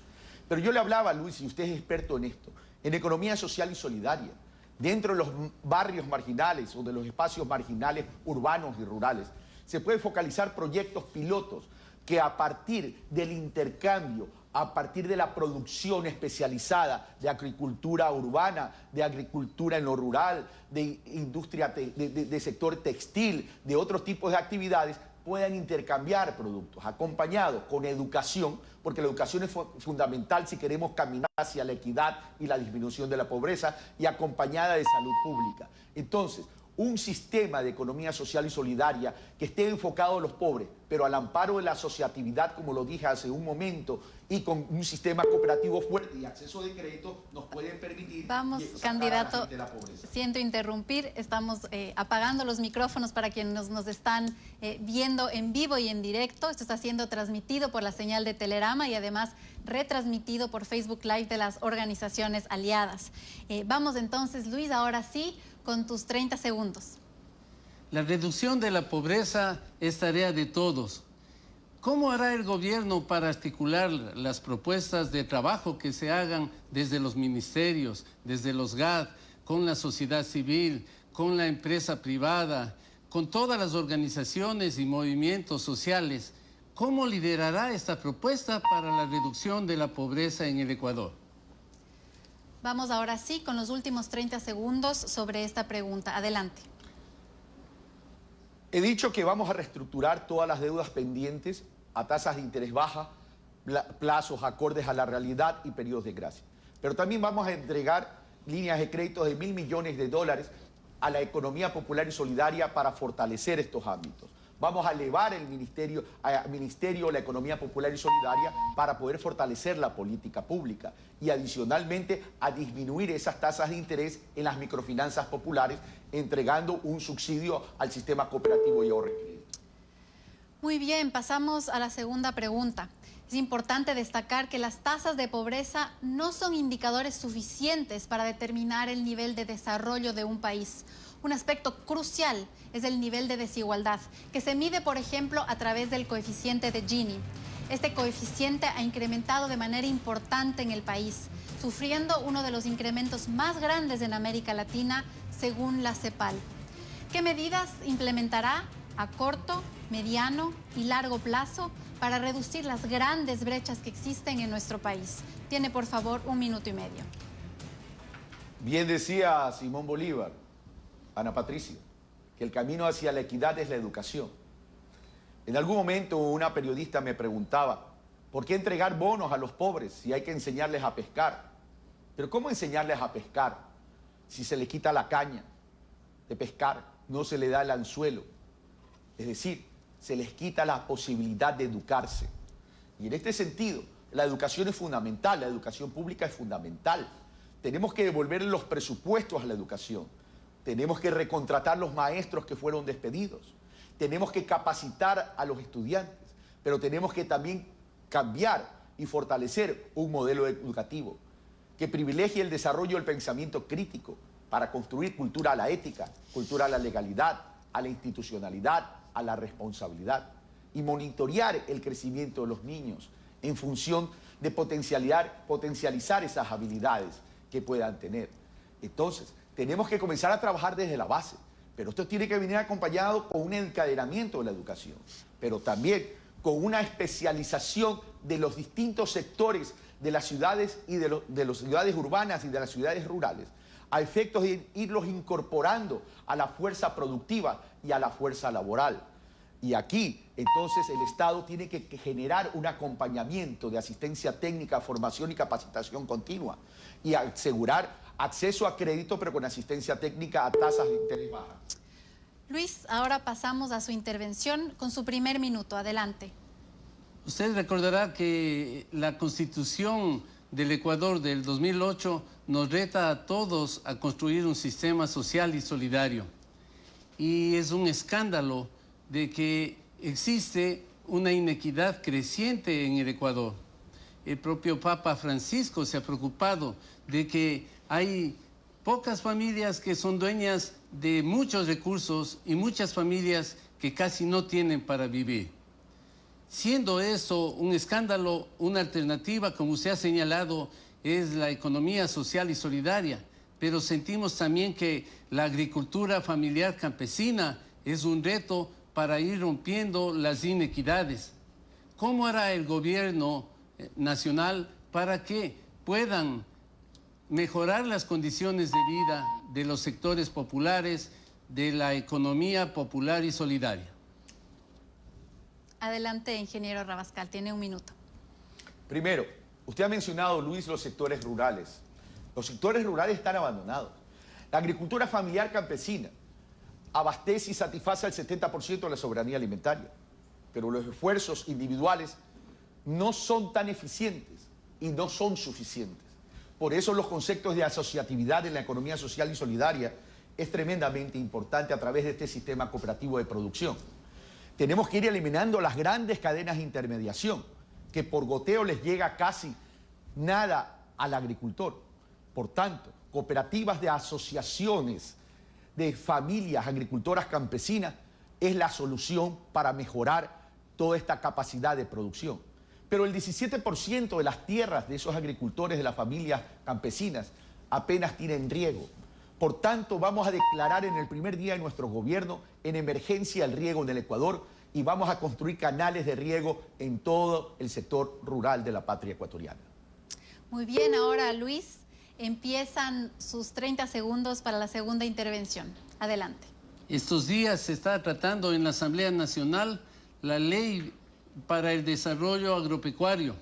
Pero yo le hablaba, Luis, y usted es experto en esto, en economía social y solidaria. Dentro de los barrios marginales o de los espacios marginales urbanos y rurales, se pueden focalizar proyectos pilotos que a partir del intercambio, a partir de la producción especializada de agricultura urbana, de agricultura en lo rural, de industria, de sector textil, de otros tipos de actividades, puedan intercambiar productos, acompañados con educación, porque la educación es fundamental si queremos caminar hacia la equidad y la disminución de la pobreza, y acompañada de salud pública. Entonces, un sistema de economía social y solidaria que esté enfocado a los pobres, pero al amparo de la asociatividad, como lo dije hace un momento, y con un sistema cooperativo fuerte y acceso de crédito, nos pueden permitir Vamos, sacar candidato, a la gente de la pobreza. siento interrumpir, estamos apagando los micrófonos para quienes nos están viendo en vivo y en directo. Esto está siendo transmitido por la señal de Telerama y además retransmitido por Facebook Live de las organizaciones aliadas. Vamos entonces, Luis, ahora sí, con tus 30 segundos. La reducción de la pobreza es tarea de todos. ¿Cómo hará el gobierno para articular las propuestas de trabajo que se hagan desde los ministerios, desde los GAD, con la sociedad civil, con la empresa privada, con todas las organizaciones y movimientos sociales, ¿Cómo liderará esta propuesta para la reducción de la pobreza en el Ecuador? Vamos ahora sí con los últimos 30 segundos sobre esta pregunta. Adelante. He dicho que vamos a reestructurar todas las deudas pendientes a tasas de interés bajas, plazos acordes a la realidad y periodos de gracia. Pero también vamos a entregar líneas de créditos de $1.000 millones a la economía popular y solidaria para fortalecer estos ámbitos. Vamos a elevar el ministerio de la economía popular y solidaria para poder fortalecer la política pública y adicionalmente a disminuir esas tasas de interés en las microfinanzas populares, entregando un subsidio al sistema cooperativo y ahorro y crédito. Muy bien, pasamos a la segunda pregunta. Es importante destacar que las tasas de pobreza no son indicadores suficientes para determinar el nivel de desarrollo de un país. Un aspecto crucial es el nivel de desigualdad, que se mide, por ejemplo, a través del coeficiente de Gini. Este coeficiente ha incrementado de manera importante en el país, sufriendo uno de los incrementos más grandes en América Latina, según la CEPAL. ¿Qué medidas implementará a corto, mediano y largo plazo para reducir las grandes brechas que existen en nuestro país? Tiene, por favor, 1 minuto y medio. Bien decía Simón Bolívar, Ana Patricia, que el camino hacia la equidad es la educación. En algún momento una periodista me preguntaba, ¿por qué entregar bonos a los pobres si hay que enseñarles a pescar? Pero ¿cómo enseñarles a pescar si se les quita la caña de pescar, no se le da el anzuelo? Es decir, se les quita la posibilidad de educarse. Y en este sentido, la educación es fundamental, la educación pública es fundamental. Tenemos que devolver los presupuestos a la educación. Tenemos que recontratar los maestros que fueron despedidos. Tenemos que capacitar a los estudiantes, pero tenemos que también cambiar y fortalecer un modelo educativo que privilegie el desarrollo del pensamiento crítico para construir cultura a la ética, cultura a la legalidad, a la institucionalidad, a la responsabilidad y monitorear el crecimiento de los niños en función de potencializar esas habilidades que puedan tener. Entonces, tenemos que comenzar a trabajar desde la base, pero esto tiene que venir acompañado con un encadenamiento de la educación, pero también con una especialización de los distintos sectores de las ciudades y de las ciudades urbanas y de las ciudades rurales, a efectos de irlos incorporando a la fuerza productiva y a la fuerza laboral. Y aquí, entonces, el Estado tiene que generar un acompañamiento de asistencia técnica, formación y capacitación continua y asegurar acceso a crédito, pero con asistencia técnica a tasas de interés bajas. Luis, ahora pasamos a su intervención con su primer minuto. Adelante. Usted recordará que la Constitución del Ecuador del 2008 nos reta a todos a construir un sistema social y solidario. Y es un escándalo de que existe una inequidad creciente en el Ecuador. El propio Papa Francisco se ha preocupado de que hay pocas familias que son dueñas de muchos recursos y muchas familias que casi no tienen para vivir. Siendo eso un escándalo, una alternativa, como se ha señalado, es la economía social y solidaria, pero sentimos también que la agricultura familiar campesina es un reto para ir rompiendo las inequidades. ¿Cómo hará el gobierno nacional para que puedan mejorar las condiciones de vida de los sectores populares, de la economía popular y solidaria? Adelante, ingeniero Rabascal, tiene 1 minuto. Primero, usted ha mencionado, Luis, los sectores rurales. Los sectores rurales están abandonados. La agricultura familiar campesina abastece y satisface al 70% de la soberanía alimentaria, pero los esfuerzos individuales no son tan eficientes y no son suficientes. Por eso los conceptos de asociatividad en la economía social y solidaria es tremendamente importante a través de este sistema cooperativo de producción. Tenemos que ir eliminando las grandes cadenas de intermediación, que por goteo les llega casi nada al agricultor. Por tanto, cooperativas de asociaciones de familias agricultoras campesinas es la solución para mejorar toda esta capacidad de producción. Pero el 17% de las tierras de esos agricultores de las familias campesinas apenas tienen riego. Por tanto, vamos a declarar en el primer día de nuestro gobierno en emergencia el riego en el Ecuador y vamos a construir canales de riego en todo el sector rural de la patria ecuatoriana. Muy bien, ahora Luis, empiezan sus 30 segundos para la segunda intervención. Adelante. Estos días se está tratando en la Asamblea Nacional la ley para el desarrollo agropecuario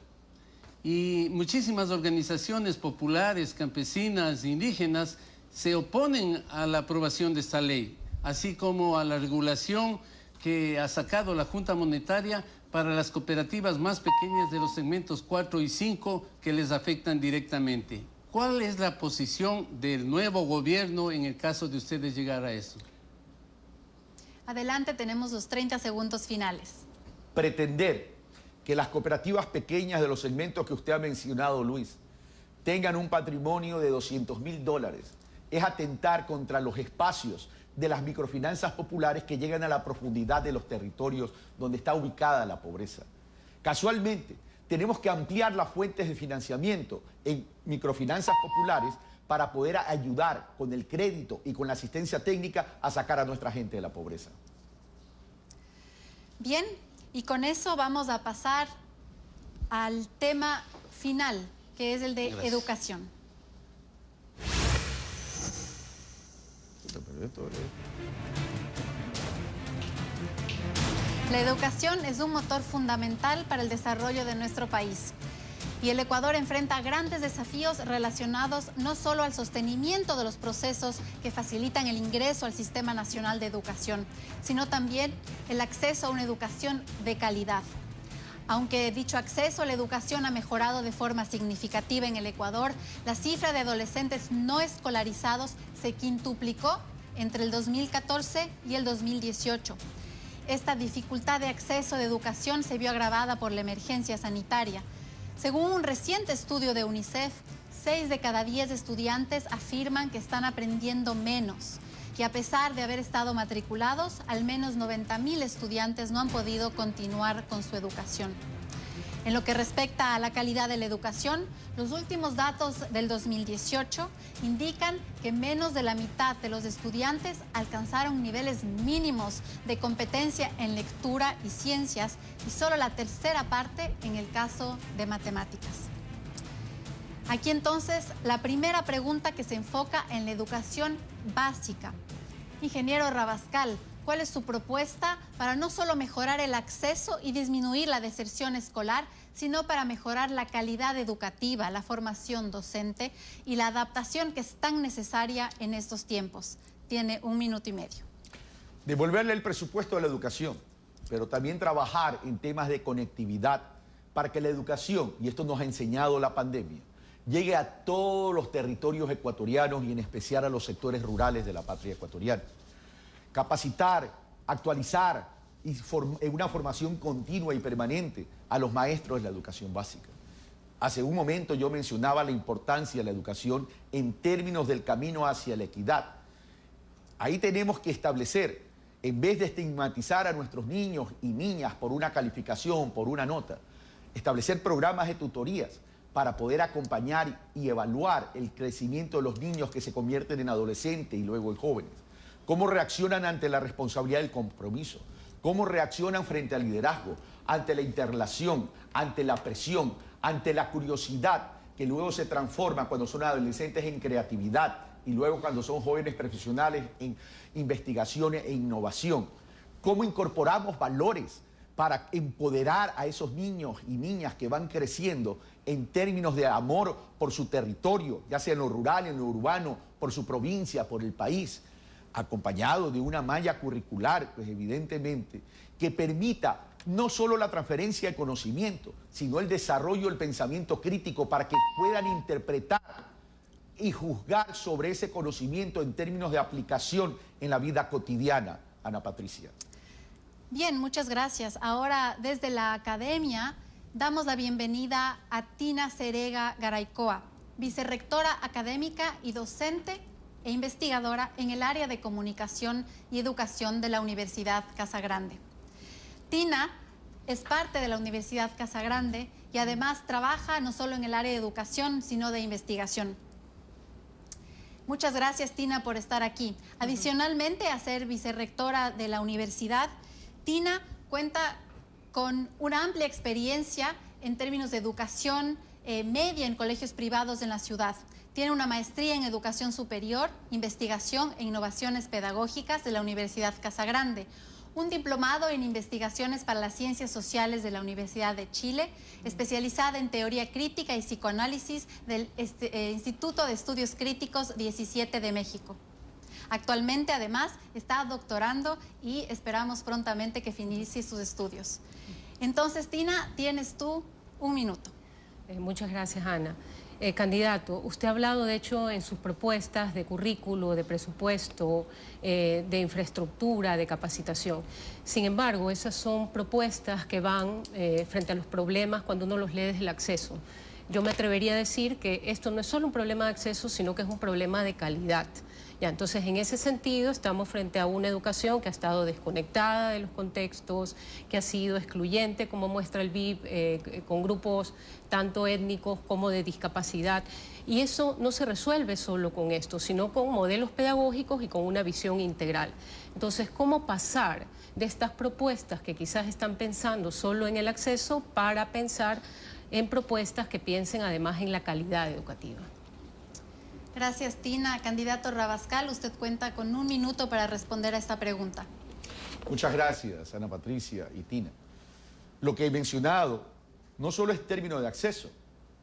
y muchísimas organizaciones populares, campesinas, indígenas se oponen a la aprobación de esta ley, así como a la regulación que ha sacado la Junta Monetaria para las cooperativas más pequeñas de los segmentos 4 y 5 que les afectan directamente. ¿Cuál es la posición del nuevo gobierno en el caso de ustedes llegar a eso? Adelante, tenemos los 30 segundos finales. Pretender que las cooperativas pequeñas de los segmentos que usted ha mencionado, Luis, tengan un patrimonio de $200.000 es atentar contra los espacios de las microfinanzas populares que llegan a la profundidad de los territorios donde está ubicada la pobreza. Casualmente, tenemos que ampliar las fuentes de financiamiento en microfinanzas populares para poder ayudar con el crédito y con la asistencia técnica a sacar a nuestra gente de la pobreza. Bien, y con eso vamos a pasar al tema final, que es el de educación. La educación es un motor fundamental para el desarrollo de nuestro país. Y el Ecuador enfrenta grandes desafíos relacionados no solo al sostenimiento de los procesos que facilitan el ingreso al Sistema Nacional de Educación, sino también el acceso a una educación de calidad. Aunque dicho acceso a la educación ha mejorado de forma significativa en el Ecuador, la cifra de adolescentes no escolarizados se quintuplicó entre el 2014 y el 2018. Esta dificultad de acceso de educación se vio agravada por la emergencia sanitaria. Según un reciente estudio de UNICEF, 6 de cada 10 estudiantes afirman que están aprendiendo menos. Y a pesar de haber estado matriculados, al menos 90.000 estudiantes no han podido continuar con su educación. En lo que respecta a la calidad de la educación, los últimos datos del 2018 indican que menos de la mitad de los estudiantes alcanzaron niveles mínimos de competencia en lectura y ciencias y solo la tercera parte en el caso de matemáticas. Aquí entonces la primera pregunta que se enfoca en la educación básica. Ingeniero Rabascal, ¿cuál es su propuesta para no solo mejorar el acceso y disminuir la deserción escolar, sino para mejorar la calidad educativa, la formación docente y la adaptación que es tan necesaria en estos tiempos? Tiene 1 minuto y medio. Devolverle el presupuesto a la educación, pero también trabajar en temas de conectividad para que la educación, y esto nos ha enseñado la pandemia, llegue a todos los territorios ecuatorianos y en especial a los sectores rurales de la patria ecuatoriana. Capacitar, actualizar y en una formación continua y permanente a los maestros de la educación básica. Hace un momento yo mencionaba la importancia de la educación en términos del camino hacia la equidad. Ahí tenemos que establecer, en vez de estigmatizar a nuestros niños y niñas por una calificación, por una nota, establecer programas de tutorías para poder acompañar y evaluar el crecimiento de los niños que se convierten en adolescentes y luego en jóvenes. Cómo reaccionan ante la responsabilidad del compromiso, cómo reaccionan frente al liderazgo, ante la interrelación, ante la presión, ante la curiosidad, que luego se transforma cuando son adolescentes en creatividad y luego cuando son jóvenes profesionales en investigaciones e innovación. Cómo incorporamos valores para empoderar a esos niños y niñas que van creciendo en términos de amor por su territorio, ya sea en lo rural, en lo urbano, por su provincia, por el país, acompañado de una malla curricular, pues evidentemente, que permita no solo la transferencia de conocimiento, sino el desarrollo del pensamiento crítico para que puedan interpretar y juzgar sobre ese conocimiento en términos de aplicación en la vida cotidiana. Ana Patricia. Bien, muchas gracias. Ahora, desde la academia, damos la bienvenida a Tina Serega Garaycoa, vicerrectora académica y docente e investigadora en el área de comunicación y educación de la Universidad Casagrande. Tina es parte de la Universidad Casagrande y además trabaja no solo en el área de educación, sino de investigación. Muchas gracias, Tina, por estar aquí. Adicionalmente a ser vicerrectora de la universidad, Tina cuenta con una amplia experiencia en términos de educación media en colegios privados en la ciudad. Tiene una maestría en educación superior, investigación e innovaciones pedagógicas de la Universidad Casagrande, un diplomado en investigaciones para las ciencias sociales de la Universidad de Chile, especializada en teoría crítica y psicoanálisis del Instituto de Estudios Críticos 17 de México. Actualmente, además, está doctorando y esperamos prontamente que finalice sus estudios. Entonces, Tina, tienes tú un minuto. Muchas gracias, Ana. Candidato, usted ha hablado, de hecho, en sus propuestas de currículo, de presupuesto, de infraestructura, de capacitación. Sin embargo, esas son propuestas que van frente a los problemas cuando uno los lee desde el acceso. Yo me atrevería a decir que esto no es solo un problema de acceso, sino que es un problema de calidad. Ya, entonces, en ese sentido, estamos frente a una educación que ha estado desconectada de los contextos, que ha sido excluyente, como muestra el BIP, con grupos tanto étnicos como de discapacidad. Y eso no se resuelve solo con esto, sino con modelos pedagógicos y con una visión integral. Entonces, ¿cómo pasar de estas propuestas que quizás están pensando solo en el acceso para pensar en propuestas que piensen además en la calidad educativa? Gracias, Tina. Candidato Rabascal, usted cuenta con un minuto para responder a esta pregunta. Muchas gracias, Ana Patricia y Tina. Lo que he mencionado no solo es término de acceso,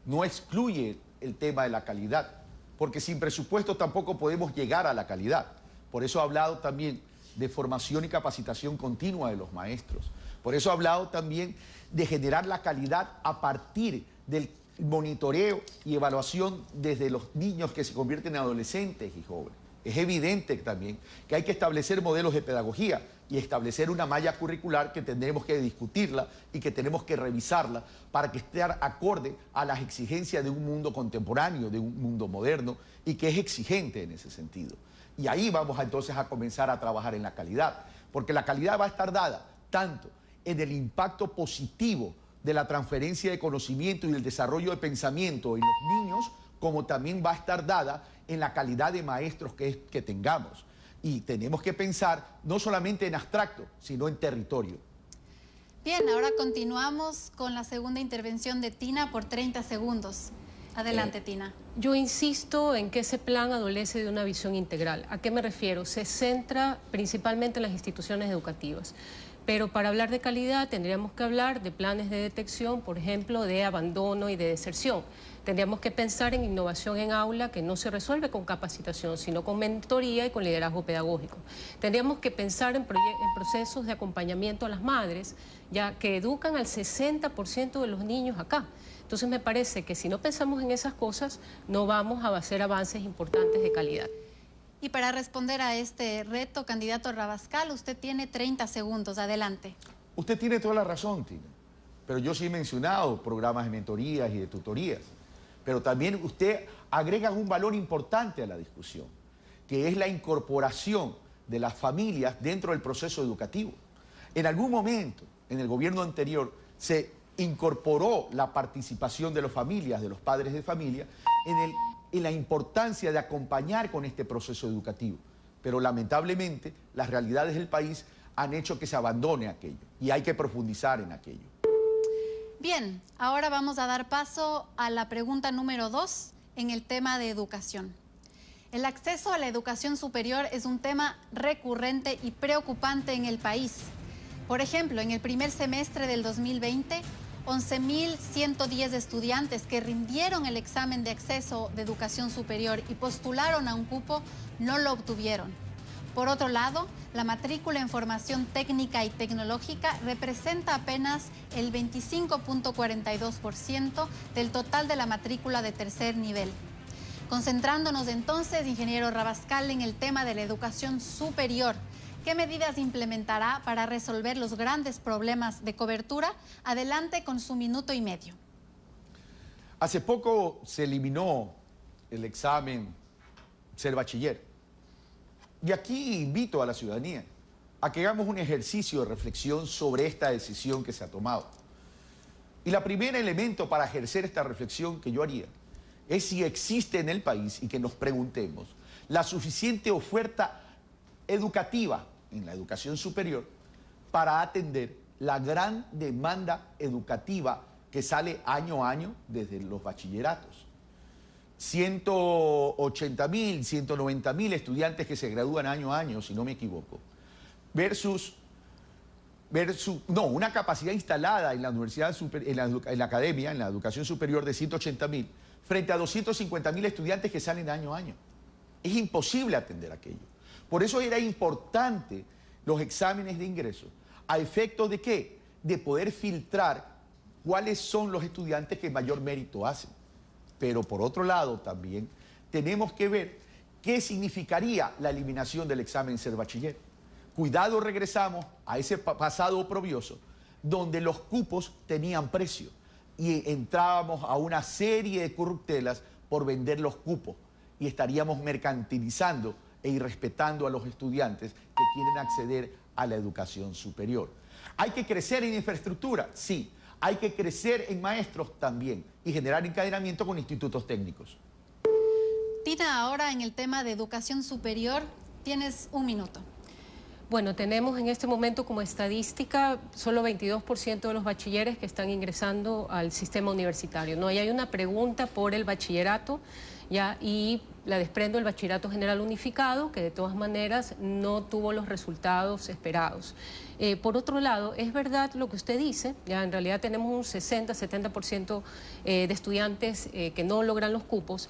no excluye el tema de la calidad, porque sin presupuesto tampoco podemos llegar a la calidad. Por eso he hablado también de formación y capacitación continua de los maestros. Por eso he hablado también de generar la calidad a partir del monitoreo y evaluación desde los niños que se convierten en adolescentes y jóvenes. Es evidente también que hay que establecer modelos de pedagogía y establecer una malla curricular que tendremos que discutirla y que tenemos que revisarla para que esté acorde a las exigencias de un mundo contemporáneo, de un mundo moderno y que es exigente en ese sentido. Y ahí vamos entonces a comenzar a trabajar en la calidad, porque la calidad va a estar dada tanto en el impacto positivo de la transferencia de conocimiento y del desarrollo de pensamiento en los niños, como también va a estar dada en la calidad de maestros que tengamos. Y tenemos que pensar no solamente en abstracto, sino en territorio. Bien, ahora continuamos con la segunda intervención de Tina por 30 segundos. Adelante, Tina. Yo insisto en que ese plan adolece de una visión integral. ¿A qué me refiero? Se centra principalmente en las instituciones educativas. Pero para hablar de calidad tendríamos que hablar de planes de detección, por ejemplo, de abandono y de deserción. Tendríamos que pensar en innovación en aula que no se resuelve con capacitación, sino con mentoría y con liderazgo pedagógico. Tendríamos que pensar en procesos de acompañamiento a las madres, ya que educan al 60% de los niños acá. Entonces me parece que si no pensamos en esas cosas, no vamos a hacer avances importantes de calidad. Y para responder a este reto, candidato Rabascal, usted tiene 30 segundos. Adelante. Usted tiene toda la razón, Tina. Pero yo sí he mencionado programas de mentorías y de tutorías. Pero también usted agrega un valor importante a la discusión, que es la incorporación de las familias dentro del proceso educativo. En algún momento, en el gobierno anterior, se incorporó la participación de las familias, de los padres de familia, en la importancia de acompañar con este proceso educativo. Pero lamentablemente las realidades del país han hecho que se abandone aquello y hay que profundizar en aquello. Bien, ahora vamos a dar paso a la pregunta número 2 en el tema de educación. El acceso a la educación superior es un tema recurrente y preocupante en el país. Por ejemplo, en el primer semestre del 2020, 11.110 estudiantes que rindieron el examen de acceso de educación superior y postularon a un cupo no lo obtuvieron. Por otro lado, la matrícula en formación técnica y tecnológica representa apenas el 25.42% del total de la matrícula de tercer nivel. Concentrándonos entonces, ingeniero Rabascal, en el tema de la educación superior, ¿qué medidas implementará para resolver los grandes problemas de cobertura? Adelante con su minuto y medio. Hace poco se eliminó el examen ser bachiller. Y aquí invito a la ciudadanía a que hagamos un ejercicio de reflexión sobre esta decisión que se ha tomado. Y el primer elemento para ejercer esta reflexión que yo haría es si existe en el país, y que nos preguntemos, la suficiente oferta educativa en la educación superior para atender la gran demanda educativa que sale año a año desde los bachilleratos. 180.000, 190.000 estudiantes que se gradúan año a año, si no me equivoco, versus una capacidad instalada en la universidad, en la academia, en la educación superior de 180.000, frente a 250.000 estudiantes que salen año a año. Es imposible atender aquello. Por eso era importante los exámenes de ingreso. ¿A efecto de qué? De poder filtrar cuáles son los estudiantes que mayor mérito hacen. Pero por otro lado también tenemos que ver qué significaría la eliminación del examen ser bachiller. Cuidado, regresamos a ese pasado oprobioso donde los cupos tenían precio y entrábamos a una serie de corruptelas por vender los cupos y estaríamos mercantilizando e irrespetando a los estudiantes que quieren acceder a la educación superior. ¿Hay que crecer en infraestructura? Sí. Hay que crecer en maestros también y generar encadenamiento con institutos técnicos. Tina, ahora en el tema de educación superior, tienes un minuto. Bueno, tenemos en este momento como estadística solo 22% de los bachilleres que están ingresando al sistema universitario. No, y hay una pregunta por el bachillerato, ya, y la desprendo del bachillerato general unificado, que de todas maneras no tuvo los resultados esperados. Por otro lado, es verdad lo que usted dice, ya en realidad tenemos un 60-70% de estudiantes que no logran los cupos.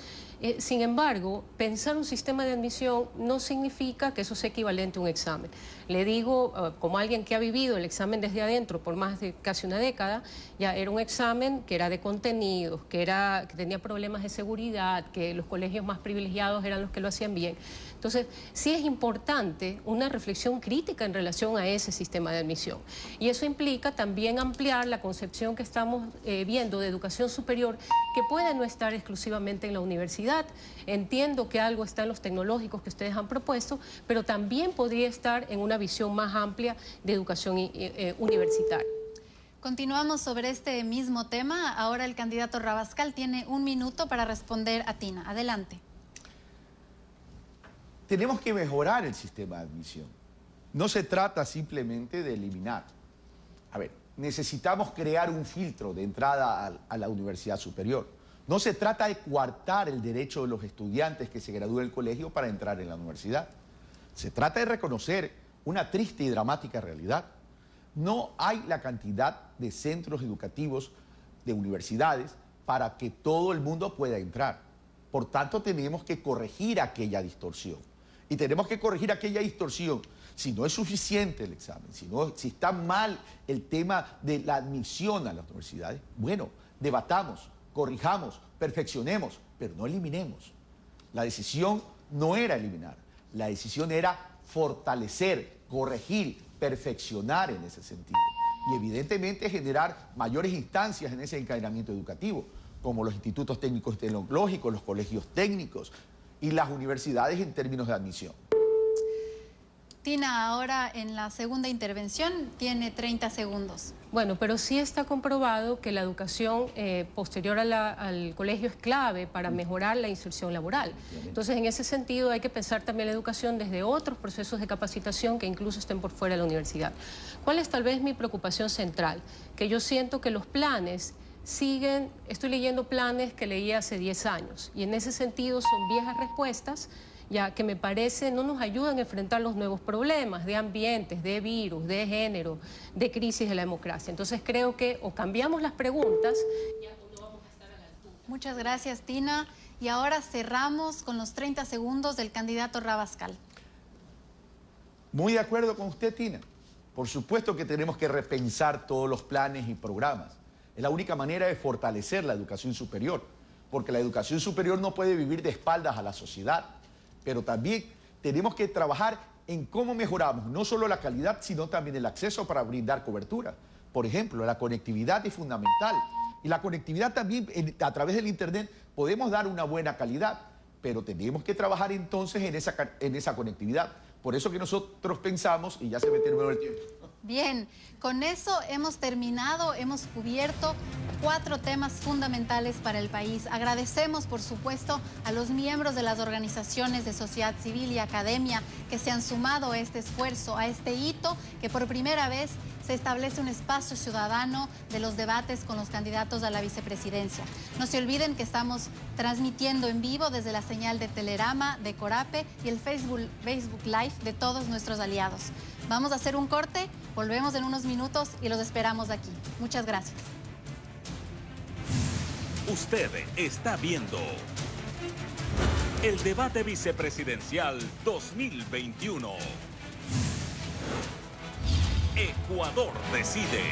Sin embargo, pensar un sistema de admisión no significa que eso sea equivalente a un examen. Le digo, como alguien que ha vivido el examen desde adentro por más de casi una década, ya era un examen que era de contenidos, que tenía problemas de seguridad, que los colegios más privilegiados eran los que lo hacían bien. Entonces, sí es importante una reflexión crítica en relación a ese sistema de admisión. Y eso implica también ampliar la concepción que estamos viendo de educación superior, que puede no estar exclusivamente en la universidad. Entiendo que algo está en los tecnológicos que ustedes han propuesto, pero también podría estar en una visión más amplia de educación universitaria. Continuamos sobre este mismo tema. Ahora el candidato Rabascal tiene un minuto para responder a Tina. Adelante. Tenemos que mejorar el sistema de admisión. No se trata simplemente de eliminar. A ver, necesitamos crear un filtro de entrada a la universidad superior. No se trata de coartar el derecho de los estudiantes que se gradúen del colegio para entrar en la universidad. Se trata de reconocer una triste y dramática realidad. No hay la cantidad de centros educativos, de universidades, para que todo el mundo pueda entrar. Por tanto, tenemos que corregir aquella distorsión. Y tenemos que corregir aquella distorsión. Si no es suficiente el examen, si está mal el tema de la admisión a las universidades, bueno, debatamos, corrijamos, perfeccionemos, pero no eliminemos. La decisión no era eliminar, la decisión era fortalecer, corregir, perfeccionar en ese sentido. Y evidentemente generar mayores instancias en ese encadenamiento educativo, como los institutos técnicos tecnológicos, los colegios técnicos y las universidades en términos de admisión. Tina, ahora en la segunda intervención tiene 30 segundos. Bueno, pero sí está comprobado que la educación posterior al colegio es clave para mejorar la inserción laboral. Entonces, en ese sentido, hay que pensar también la educación desde otros procesos de capacitación que incluso estén por fuera de la universidad. ¿Cuál es tal vez mi preocupación central? Que yo siento que los planes siguen, estoy leyendo planes que leí hace 10 años y en ese sentido son viejas respuestas, ya que me parece no nos ayudan a enfrentar los nuevos problemas de ambientes, de virus, de género, de crisis de la democracia. Entonces creo que o cambiamos las preguntas, ya no vamos a estar a la altura. Muchas gracias, Tina. Y ahora cerramos con los 30 segundos del candidato Rabascal. Muy de acuerdo con usted, Tina. Por supuesto que tenemos que repensar todos los planes y programas. Es la única manera de fortalecer la educación superior, porque la educación superior no puede vivir de espaldas a la sociedad. Pero también tenemos que trabajar en cómo mejoramos no solo la calidad, sino también el acceso para brindar cobertura. Por ejemplo, la conectividad es fundamental. Y la conectividad también, a través del Internet, podemos dar una buena calidad, pero tenemos que trabajar entonces en esa conectividad. Por eso que nosotros pensamos, y ya se me terminó el tiempo. Bien, con eso hemos terminado, hemos cubierto 4 temas fundamentales para el país. Agradecemos, por supuesto, a los miembros de las organizaciones de sociedad civil y academia que se han sumado a este esfuerzo, a este hito que por primera vez se establece un espacio ciudadano de los debates con los candidatos a la vicepresidencia. No se olviden que estamos transmitiendo en vivo desde la señal de Telerama, de Corape y el Facebook Live de todos nuestros aliados. Vamos a hacer un corte, volvemos en unos minutos y los esperamos aquí. Muchas gracias. Usted está viendo el debate vicepresidencial 2021. Ecuador decide.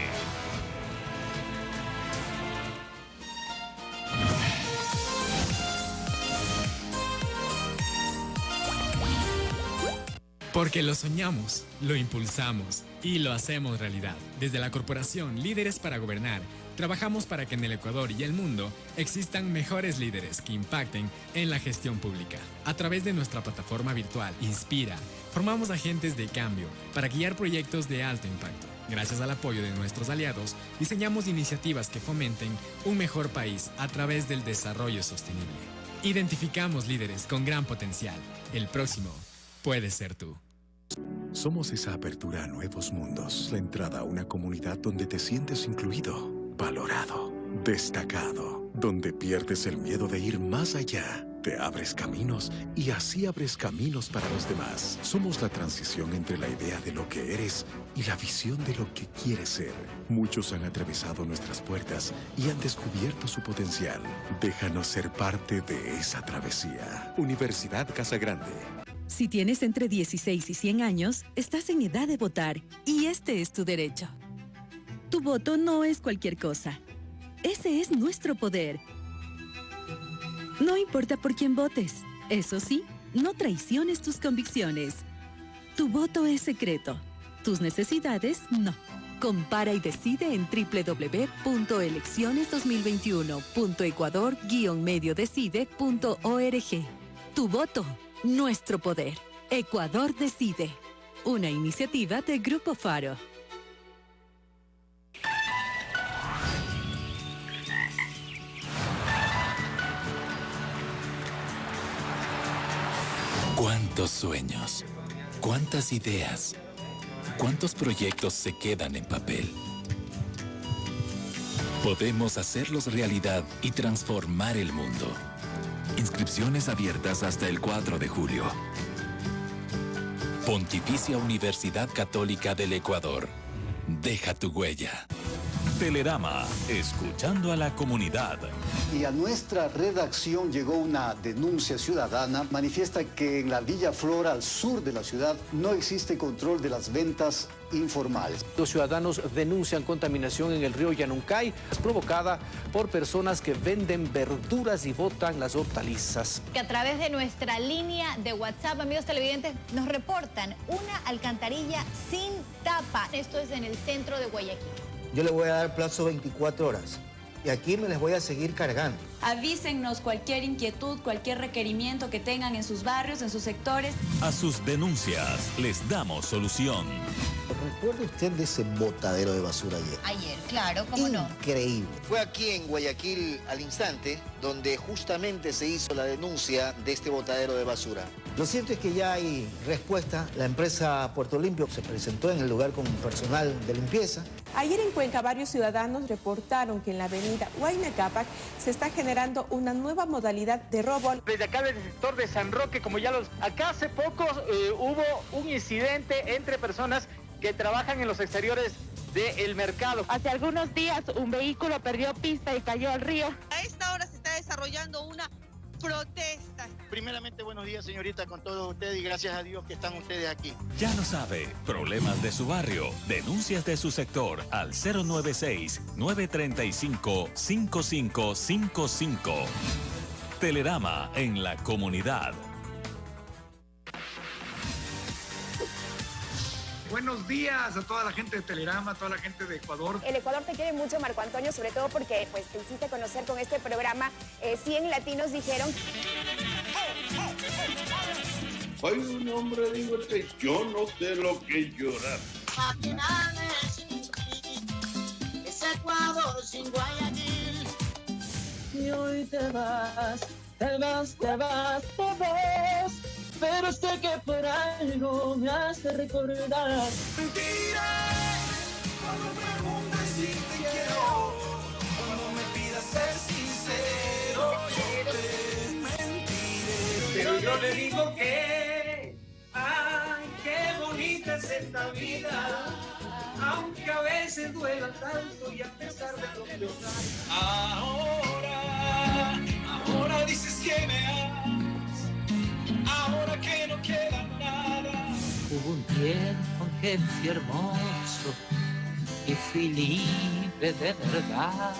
Porque lo soñamos, lo impulsamos y lo hacemos realidad. Desde la corporación Líderes para Gobernar, trabajamos para que en el Ecuador y el mundo existan mejores líderes que impacten en la gestión pública. A través de nuestra plataforma virtual Inspira, formamos agentes de cambio para guiar proyectos de alto impacto. Gracias al apoyo de nuestros aliados, diseñamos iniciativas que fomenten un mejor país a través del desarrollo sostenible. Identificamos líderes con gran potencial. El próximo puede ser tú. Somos esa apertura a nuevos mundos, la entrada a una comunidad donde te sientes incluido, valorado, destacado, donde pierdes el miedo de ir más allá. Te abres caminos y así abres caminos para los demás. Somos la transición entre la idea de lo que eres y la visión de lo que quieres ser. Muchos han atravesado nuestras puertas y han descubierto su potencial. Déjanos ser parte de esa travesía. Universidad Casa Grande. Si tienes entre 16 y 100 años, estás en edad de votar y este es tu derecho. Tu voto no es cualquier cosa. Ese es nuestro poder. No importa por quién votes. Eso sí, no traiciones tus convicciones. Tu voto es secreto. Tus necesidades, no. Compara y decide en www.elecciones2021.ecuador-mediodecide.org. Tu voto, nuestro poder. Ecuador decide. Una iniciativa de Grupo Faro. ¿Cuántos sueños? ¿Cuántas ideas? ¿Cuántos proyectos se quedan en papel? Podemos hacerlos realidad y transformar el mundo. Inscripciones abiertas hasta el 4 de julio. Pontificia Universidad Católica del Ecuador. Deja tu huella. Telerama, escuchando a la comunidad. Y a nuestra redacción llegó una denuncia ciudadana. Manifiesta que en la Villa Flora, al sur de la ciudad, no existe control de las ventas informales. Los ciudadanos denuncian contaminación en el río Yanuncay, provocada por personas que venden verduras y botan las hortalizas. Que a través de nuestra línea de WhatsApp, amigos televidentes, nos reportan una alcantarilla sin tapa. Esto es en el centro de Guayaquil. Yo le voy a dar plazo 24 horas. Y aquí me les voy a seguir cargando. Avísennos cualquier inquietud, cualquier requerimiento que tengan en sus barrios, en sus sectores. A sus denuncias les damos solución. ¿Recuerda usted de ese botadero de basura ayer? Ayer, claro, ¿cómo no? Increíble. Fue aquí en Guayaquil al instante donde justamente se hizo la denuncia de este botadero de basura. Lo cierto es que ya hay respuesta. La empresa Puerto Limpio se presentó en el lugar con personal de limpieza. Ayer en Cuenca varios ciudadanos reportaron que en la avenida Huayna Cápac se está generando una nueva modalidad de robo. Desde acá del sector de San Roque, acá hace poco hubo un incidente entre personas que trabajan en los exteriores del mercado. Hace algunos días un vehículo perdió pista y cayó al río. A esta hora se está desarrollando una protesta. Primeramente, buenos días, señorita, con todos ustedes y gracias a Dios que están ustedes aquí. Ya lo sabe, problemas de su barrio, denuncias de su sector al 096-935-5555. Telerama en la comunidad. Buenos días a toda la gente de Telerama, a toda la gente de Ecuador. El Ecuador te quiere mucho, Marco Antonio, sobre todo porque pues, te hiciste conocer con este programa. 100 latinos dijeron... Soy un hombre, digo, yo no sé lo que es llorar. Es Ecuador sin Guayaquil. Y hoy te vas, te vas, te vas, te vas. Pero sé que por algo me hace recordar. Diré Cuando preguntes si te quiero, cuando me pidas ser sincero, yo te mentiré. Pero yo le digo que, ay, qué bonita es esta vida, aunque a veces duela tanto y a pesar de lo que os Ahora dices que me amas, ahora que no queda nada. Hubo un tiempo en que fui hermoso y fui libre de verdad.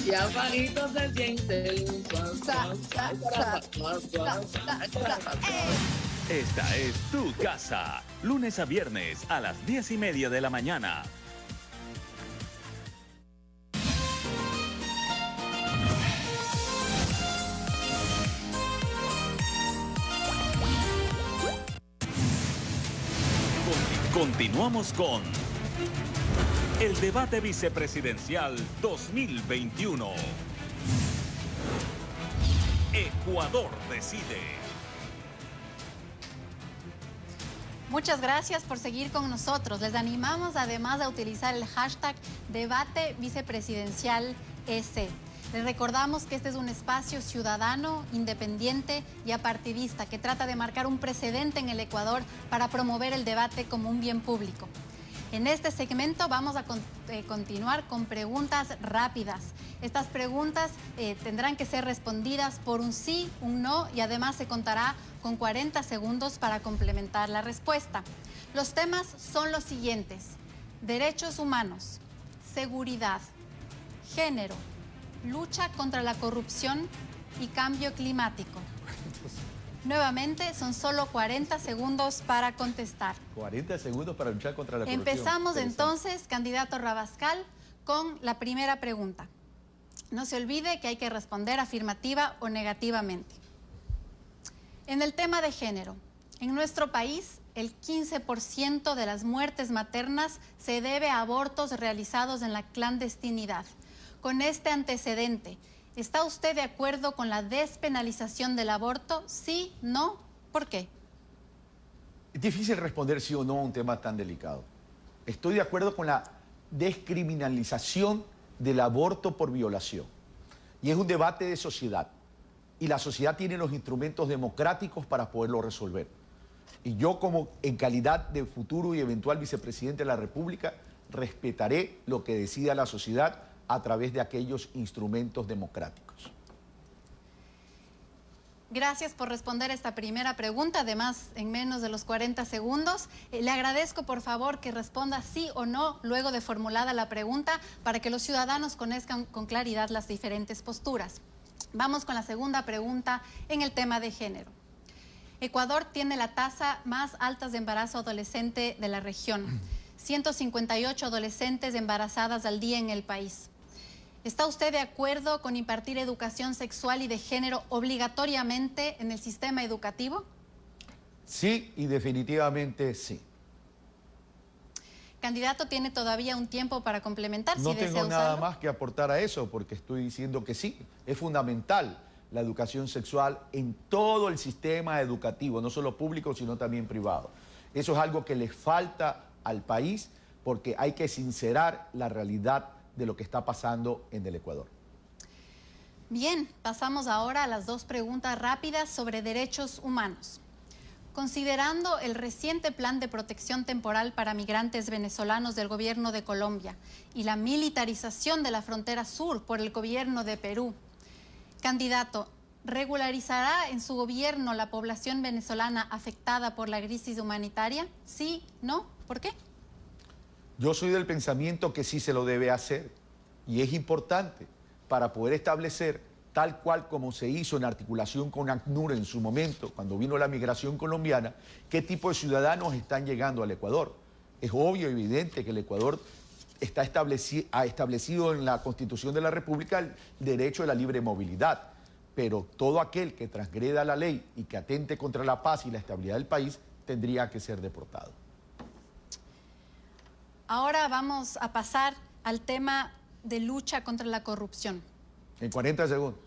Y abanitos del diente. Esta es tu casa. Lunes a viernes a las 10:30 de la mañana. Continuamos con el debate vicepresidencial 2021. Ecuador decide. Muchas gracias por seguir con nosotros. Les animamos además a utilizar el hashtag debate vicepresidencial EC. Les recordamos que este es un espacio ciudadano, independiente y apartidista que trata de marcar un precedente en el Ecuador para promover el debate como un bien público. En este segmento vamos a continuar con preguntas rápidas. Estas preguntas tendrán que ser respondidas por un sí, un no y además se contará con 40 segundos para complementar la respuesta. Los temas son los siguientes: derechos humanos, seguridad, género, lucha contra la corrupción y cambio climático. Nuevamente, son solo 40 segundos para contestar. 40 segundos para luchar contra la corrupción. Empezamos entonces, candidato Rabascal, con la primera pregunta. No se olvide que hay que responder afirmativa o negativamente. En el tema de género, en nuestro país, el 15% de las muertes maternas se debe a abortos realizados en la clandestinidad. Con este antecedente, ¿está usted de acuerdo con la despenalización del aborto? ¿Sí? ¿No? ¿Por qué? Es difícil responder sí o no a un tema tan delicado. Estoy de acuerdo con la descriminalización del aborto por violación. Y es un debate de sociedad. Y la sociedad tiene los instrumentos democráticos para poderlo resolver. Y yo, como en calidad de futuro y eventual vicepresidente de la República, respetaré lo que decida la sociedad a través de aquellos instrumentos democráticos. Gracias por responder esta primera pregunta, además en menos de los 40 segundos. Le agradezco por favor que responda sí o no luego de formulada la pregunta para que los ciudadanos conozcan con claridad las diferentes posturas. Vamos con la segunda pregunta en el tema de género. Ecuador tiene la tasa más alta de embarazo adolescente de la región. 158 adolescentes embarazadas al día en el país. ¿Está usted de acuerdo con impartir educación sexual y de género obligatoriamente en el sistema educativo? Sí, y definitivamente sí. Candidato, tiene todavía un tiempo para complementar. No si desea tengo nada usarlo. más que aportar a eso, porque estoy diciendo que sí. Es fundamental la educación sexual en todo el sistema educativo, no solo público, sino también privado. Eso es algo que le falta al país, porque hay que sincerar la realidad de lo que está pasando en el Ecuador. Bien, pasamos ahora a las dos preguntas rápidas sobre derechos humanos. Considerando el reciente plan de protección temporal para migrantes venezolanos del gobierno de Colombia y la militarización de la frontera sur por el gobierno de Perú, candidato, ¿regularizará en su gobierno la población venezolana afectada por la crisis humanitaria? ¿Sí? ¿No? ¿Por qué? Yo soy del pensamiento que sí se lo debe hacer, y es importante para poder establecer, tal cual como se hizo en articulación con ACNUR en su momento, cuando vino la migración colombiana, qué tipo de ciudadanos están llegando al Ecuador. Es obvio, evidente que el Ecuador ha establecido en la Constitución de la República el derecho de la libre movilidad, pero todo aquel que transgreda la ley y que atente contra la paz y la estabilidad del país tendría que ser deportado. Ahora vamos a pasar al tema de lucha contra la corrupción. En 40 segundos.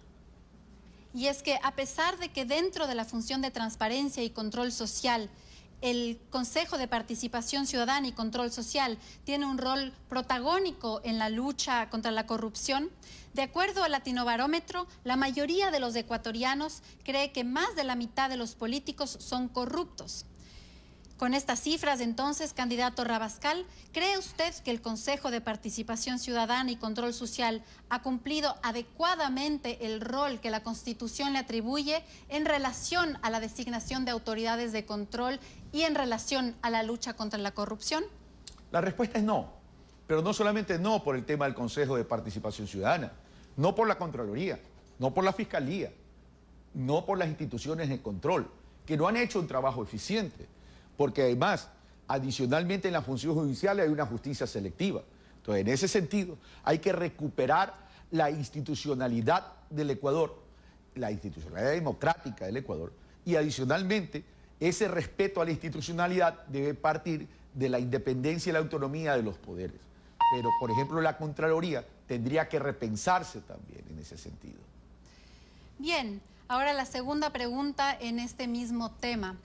Y es que a pesar de que dentro de la función de transparencia y control social el Consejo de Participación Ciudadana y Control Social tiene un rol protagónico en la lucha contra la corrupción. De acuerdo al Latinobarómetro, la mayoría de los ecuatorianos cree que más de la mitad de los políticos son corruptos. Con estas cifras, entonces, candidato Rabascal, ¿cree usted que el Consejo de Participación Ciudadana y Control Social ha cumplido adecuadamente el rol que la Constitución le atribuye en relación a la designación de autoridades de control y en relación a la lucha contra la corrupción? La respuesta es no, pero no solamente no por el tema del Consejo de Participación Ciudadana, no por la Contraloría, no por la Fiscalía, no por las instituciones de control, que no han hecho un trabajo eficiente. Porque además, adicionalmente en la función judicial hay una justicia selectiva. Entonces, en ese sentido, hay que recuperar la institucionalidad del Ecuador, la institucionalidad democrática del Ecuador, y adicionalmente, ese respeto a la institucionalidad debe partir de la independencia y la autonomía de los poderes. Pero, por ejemplo, la Contraloría tendría que repensarse también en ese sentido. Bien, ahora la segunda pregunta en este mismo tema.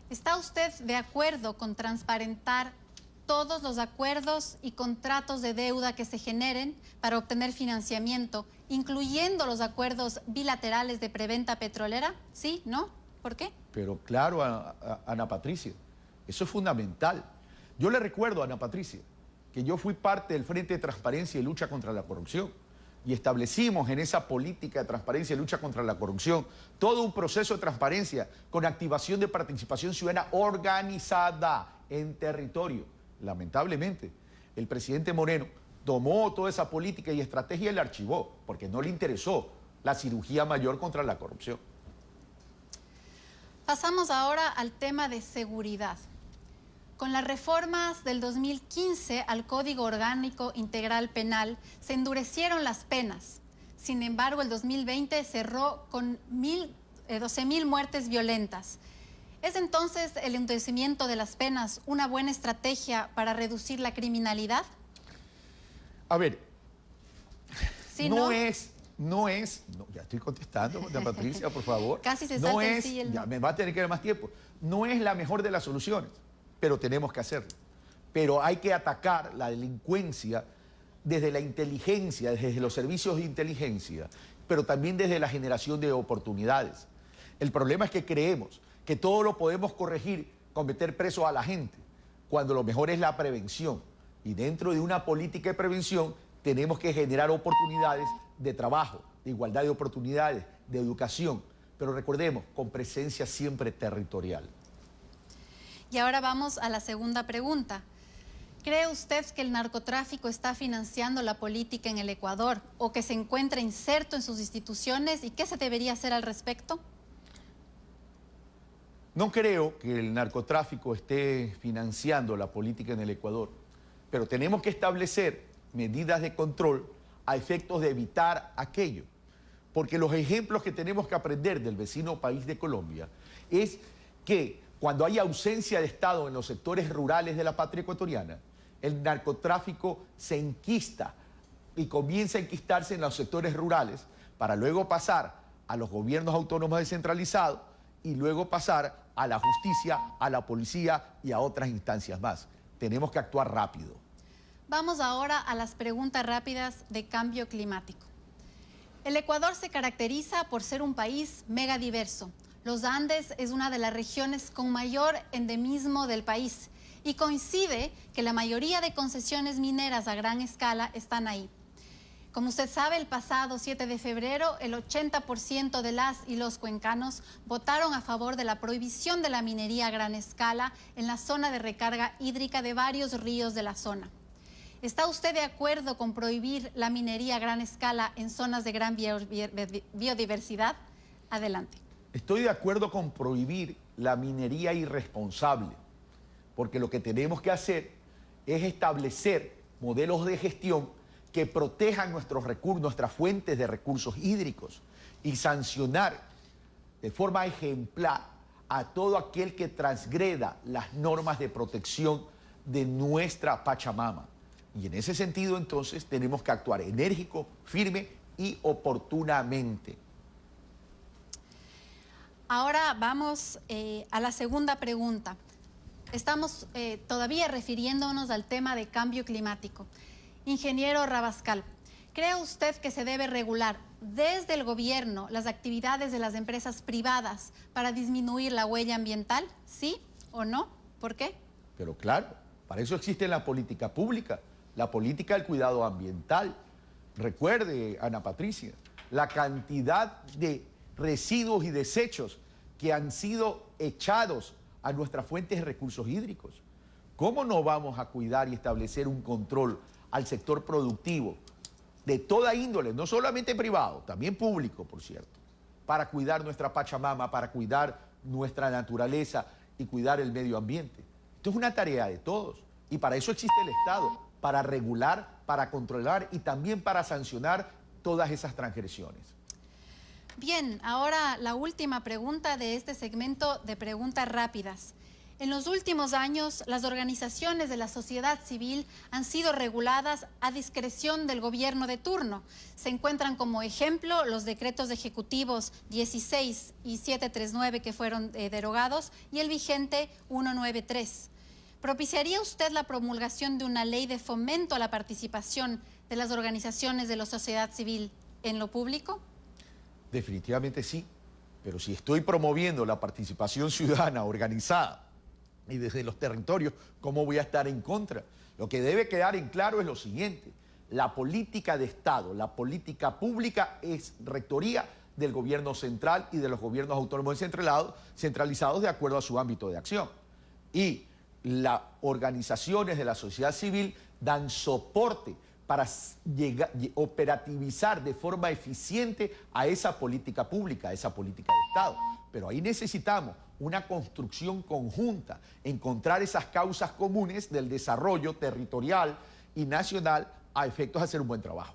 ¿Está usted de acuerdo con transparentar todos los acuerdos y contratos de deuda que se generen para obtener financiamiento, incluyendo los acuerdos bilaterales de preventa petrolera? ¿Sí? ¿No? ¿Por qué? Pero claro, Ana Patricia, eso es fundamental. Yo le recuerdo a Ana Patricia que yo fui parte del Frente de Transparencia y Lucha contra la Corrupción y establecimos en esa política de transparencia y lucha contra la corrupción todo un proceso de transparencia con activación de participación ciudadana organizada en territorio. Lamentablemente, el presidente Moreno tomó toda esa política y estrategia y la archivó porque no le interesó la cirugía mayor contra la corrupción. Pasamos ahora al tema de seguridad. Con las reformas del 2015 al Código Orgánico Integral Penal se endurecieron las penas. Sin embargo, el 2020 cerró con 12.000 muertes violentas. ¿Es entonces el endurecimiento de las penas una buena estrategia para reducir la criminalidad? A ver, ¿Sí, no, ya estoy contestando, Ana Patricia, por favor. Casi se salta el sí y el no. Ya me va a tener que dar más tiempo. No es la mejor de las soluciones, pero tenemos que hacerlo. Pero hay que atacar la delincuencia desde la inteligencia, desde los servicios de inteligencia, pero también desde la generación de oportunidades. El problema es que creemos que todo lo podemos corregir con meter preso a la gente, cuando lo mejor es la prevención. Y dentro de una política de prevención tenemos que generar oportunidades de trabajo, de igualdad de oportunidades, de educación, pero recordemos, con presencia siempre territorial. Y ahora vamos a la segunda pregunta. ¿Cree usted que el narcotráfico está financiando la política en el Ecuador o que se encuentra inserto en sus instituciones y qué se debería hacer al respecto? No creo que el narcotráfico esté financiando la política en el Ecuador, pero tenemos que establecer medidas de control a efectos de evitar aquello. Porque los ejemplos que tenemos que aprender del vecino país de Colombia es que cuando hay ausencia de Estado en los sectores rurales de la patria ecuatoriana, el narcotráfico se enquista y comienza a enquistarse en los sectores rurales para luego pasar a los gobiernos autónomos descentralizados y luego pasar a la justicia, a la policía y a otras instancias más. Tenemos que actuar rápido. Vamos ahora a las preguntas rápidas de cambio climático. El Ecuador se caracteriza por ser un país megadiverso. Los Andes es una de las regiones con mayor endemismo del país y coincide que la mayoría de concesiones mineras a gran escala están ahí. Como usted sabe, el pasado 7 de febrero, el 80% de las y los cuencanos votaron a favor de la prohibición de la minería a gran escala en la zona de recarga hídrica de varios ríos de la zona. ¿Está usted de acuerdo con prohibir la minería a gran escala en zonas de gran biodiversidad? Adelante. Estoy de acuerdo con prohibir la minería irresponsable, porque lo que tenemos que hacer es establecer modelos de gestión que protejan nuestros recursos, nuestras fuentes de recursos hídricos y sancionar de forma ejemplar a todo aquel que transgreda las normas de protección de nuestra Pachamama. Y en ese sentido, entonces, tenemos que actuar enérgico, firme y oportunamente. Ahora vamos a la segunda pregunta. Estamos todavía refiriéndonos al tema de cambio climático. Ingeniero Rabascal, ¿cree usted que se debe regular desde el gobierno las actividades de las empresas privadas para disminuir la huella ambiental? ¿Sí o no? ¿Por qué? Pero claro, para eso existe la política pública, la política del cuidado ambiental. Recuerde, Ana Patricia, la cantidad de residuos y desechos que han sido echados a nuestras fuentes de recursos hídricos. ¿Cómo no vamos a cuidar y establecer un control al sector productivo de toda índole, no solamente privado, también público, por cierto, para cuidar nuestra Pachamama, para cuidar nuestra naturaleza y cuidar el medio ambiente? Esto es una tarea de todos y para eso existe el Estado, para regular, para controlar y también para sancionar todas esas transgresiones. Bien, ahora la última pregunta de este segmento de preguntas rápidas. En los últimos años, las organizaciones de la sociedad civil han sido reguladas a discreción del gobierno de turno. Se encuentran como ejemplo los decretos ejecutivos 16 y 739 que fueron derogados y el vigente 193. ¿Propiciaría usted la promulgación de una ley de fomento a la participación de las organizaciones de la sociedad civil en lo público? Definitivamente sí, pero si estoy promoviendo la participación ciudadana organizada y desde los territorios, ¿cómo voy a estar en contra? Lo que debe quedar en claro es lo siguiente: la política de Estado, la política pública es rectoría del gobierno central y de los gobiernos autónomos centralizados de acuerdo a su ámbito de acción. Y las organizaciones de la sociedad civil dan soporte para operativizar de forma eficiente a esa política pública, a esa política de Estado. Pero ahí necesitamos una construcción conjunta, encontrar esas causas comunes del desarrollo territorial y nacional a efectos de hacer un buen trabajo.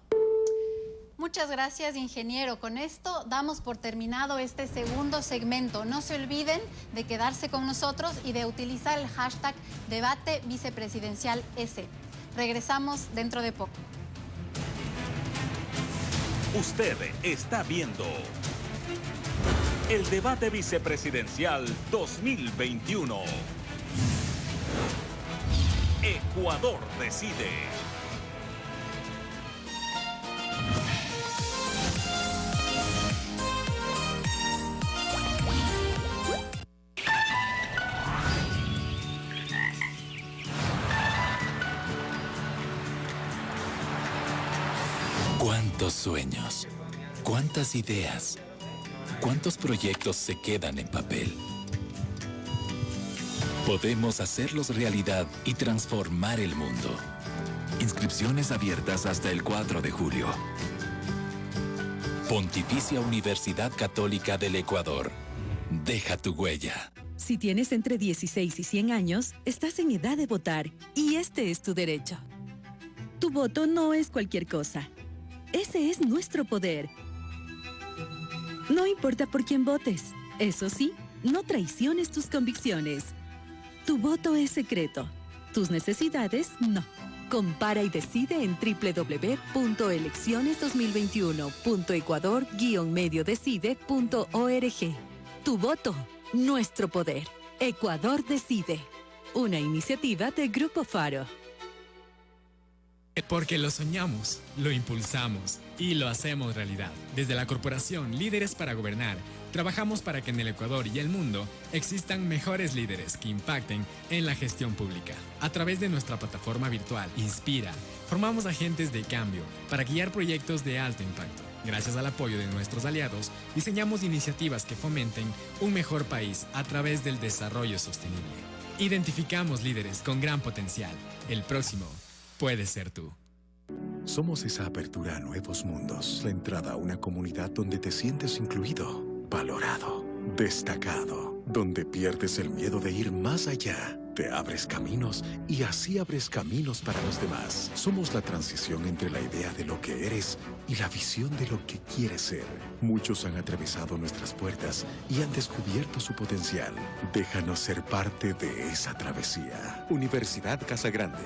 Muchas gracias, ingeniero. Con esto damos por terminado este segundo segmento. No se olviden de quedarse con nosotros y de utilizar el hashtag Debate Vicepresidencial S. Regresamos dentro de poco. Usted está viendo el Debate Vicepresidencial 2021. Ecuador decide. ¿Cuántos sueños? ¿Cuántas ideas? ¿Cuántos proyectos se quedan en papel? Podemos hacerlos realidad y transformar el mundo. Inscripciones abiertas hasta el 4 de julio. Pontificia Universidad Católica del Ecuador. Deja tu huella. Si tienes entre 16 y 100 años, estás en edad de votar y este es tu derecho. Tu voto no es cualquier cosa. Ese es nuestro poder. No importa por quién votes. Eso sí, no traiciones tus convicciones. Tu voto es secreto. Tus necesidades, no. Compara y decide en www.elecciones2021.ecuador-mediodecide.org. Tu voto, nuestro poder. Ecuador decide. Una iniciativa de Grupo Faro. Porque lo soñamos, lo impulsamos y lo hacemos realidad. Desde la corporación Líderes para Gobernar, trabajamos para que en el Ecuador y el mundo existan mejores líderes que impacten en la gestión pública. A través de nuestra plataforma virtual Inspira, formamos agentes de cambio para guiar proyectos de alto impacto. Gracias al apoyo de nuestros aliados, diseñamos iniciativas que fomenten un mejor país a través del desarrollo sostenible. Identificamos líderes con gran potencial. El próximo puede ser tú. Somos esa apertura a nuevos mundos, la entrada a una comunidad donde te sientes incluido, valorado, destacado, donde pierdes el miedo de ir más allá, te abres caminos y así abres caminos para los demás. Somos la transición entre la idea de lo que eres y la visión de lo que quieres ser. Muchos han atravesado nuestras puertas y han descubierto su potencial. Déjanos ser parte de esa travesía. Universidad Casa Grande.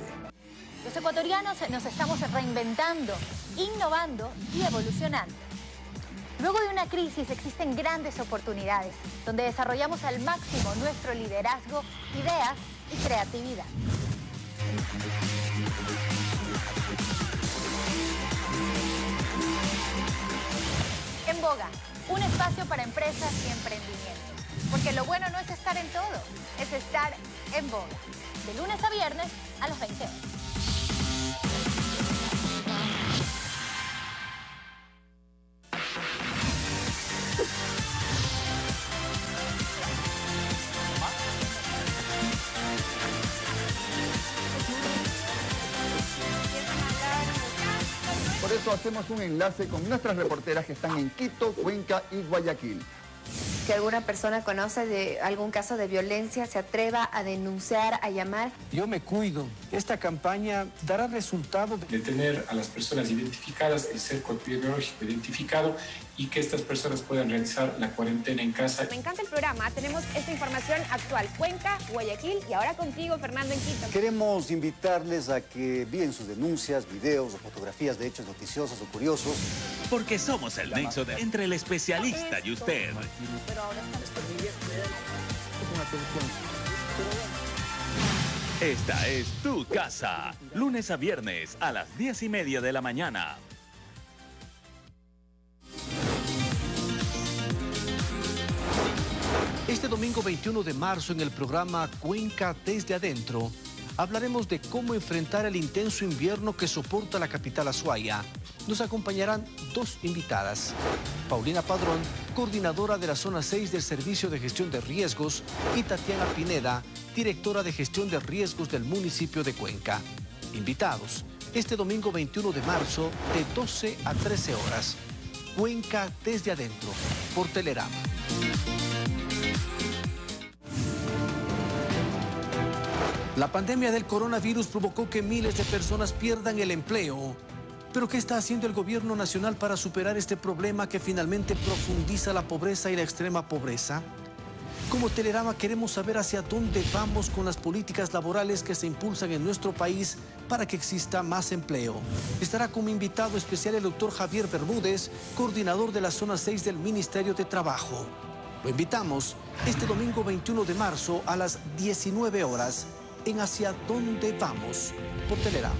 Los ecuatorianos nos estamos reinventando, innovando y evolucionando. Luego de una crisis existen grandes oportunidades, donde desarrollamos al máximo nuestro liderazgo, ideas y creatividad. En Boga, un espacio para empresas y emprendimientos. Porque lo bueno no es estar en todo, es estar en Boga. De lunes a viernes a las 20 horas. Por eso hacemos un enlace con nuestras reporteras que están en Quito, Cuenca y Guayaquil. Que alguna persona conoce de algún caso de violencia se atreva a denunciar, a llamar. Yo me cuido. Esta campaña dará resultado de tener a las personas identificadas, el cerco epidemiológico identificado y que estas personas puedan realizar la cuarentena en casa. Me encanta el programa, tenemos esta información actual. Cuenca, Guayaquil y ahora contigo, Fernando, en Quito. Queremos invitarles a que envíen sus denuncias, videos o fotografías de hechos noticiosos o curiosos. Porque somos el nexo entre el especialista y usted. Esta es Tu Casa, lunes a viernes a las 10:30 de la mañana. Este domingo 21 de marzo en el programa Cuenca desde adentro hablaremos de cómo enfrentar el intenso invierno que soporta la capital Azuaya. Nos acompañarán dos invitadas. Paulina Padrón, coordinadora de la Zona 6 del Servicio de Gestión de Riesgos, y Tatiana Pineda, directora de Gestión de Riesgos del municipio de Cuenca. Invitados, este domingo 21 de marzo de 12 a 13 horas. Cuenca desde adentro, por Telerama. La pandemia del coronavirus provocó que miles de personas pierdan el empleo. ¿Pero qué está haciendo el gobierno nacional para superar este problema que finalmente profundiza la pobreza y la extrema pobreza? Como Telerama queremos saber hacia dónde vamos con las políticas laborales que se impulsan en nuestro país para que exista más empleo. Estará como invitado especial el doctor Javier Bermúdez, coordinador de la Zona 6 del Ministerio de Trabajo. Lo invitamos este domingo 21 de marzo a las 19 horas en Hacia Dónde Vamos, por Telerama.